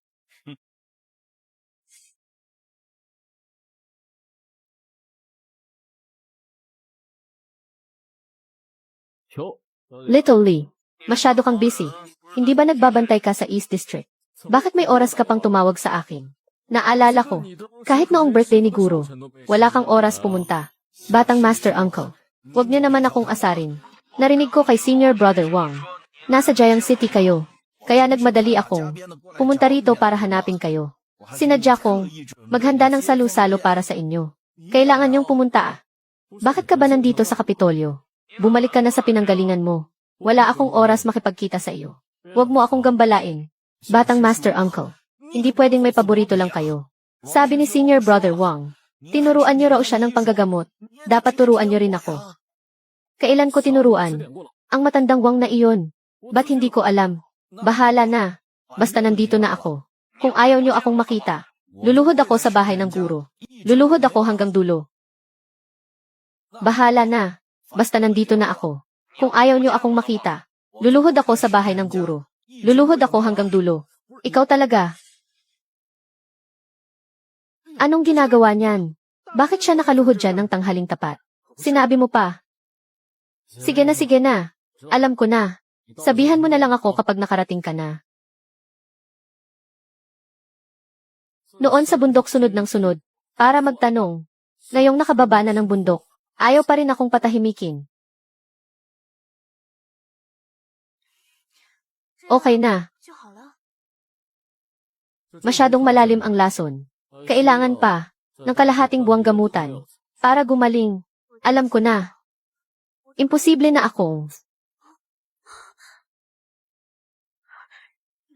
Little Lee, masyado kang busy. Hindi ba nagbabantay ka sa East District? Bakit may oras ka pang tumawag sa akin? Naalala ko, kahit noong birthday ni Guro, wala kang oras pumunta. Batang Master Uncle, huwag niyo naman akong asarin. Narinig ko kay Senior Brother Wang. Nasa Jiang City kayo, kaya nagmadali akong pumunta rito para hanapin kayo. Sinadya kong maghanda ng salu-salo para sa inyo. Kailangan niyong pumunta. Bakit ka ba nandito sa Kapitolyo? Bumalik ka na sa pinanggalingan mo. Wala akong oras makipagkita sa iyo. Huwag mo akong gambalain. Batang Master Uncle, hindi pwedeng may paborito lang kayo. Sabi ni Senior Brother Wang, tinuruan niyo raw siya ng panggagamot. Dapat turuan niyo rin ako. Kailan ko tinuruan? Ang matandang Wang na iyon. Ba't hindi ko alam? Bahala na. Basta nandito na ako. Kung ayaw niyo akong makita, luluhod ako sa bahay ng guro. Luluhod ako hanggang dulo. Bahala na. Basta nandito na ako. Kung ayaw niyo akong makita, luluhod ako sa bahay ng guro. Luluhod ako hanggang dulo. Ikaw talaga. Anong ginagawa niyan? Bakit siya nakaluhod dyan ng tanghaling tapat? Sinabi mo pa. Sige na. Alam ko na. Sabihan mo na lang ako kapag nakarating ka na. Noon sa bundok sunod ng sunod, para magtanong. Ngayong nakababa na ng bundok, ayaw pa rin akong patahimikin. Okay na. Masyadong malalim ang lason. Kailangan pa ng kalahating buwang gamutan para gumaling. Alam ko na. Imposible na akong.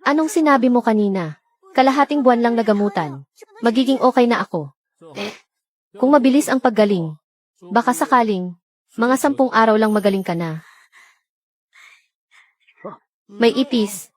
Anong sinabi mo kanina? Kalahating buwan lang na gamutan. Magiging okay na ako. Kung mabilis ang paggaling, baka sakaling, mga 10 araw lang magaling ka na. May ipis.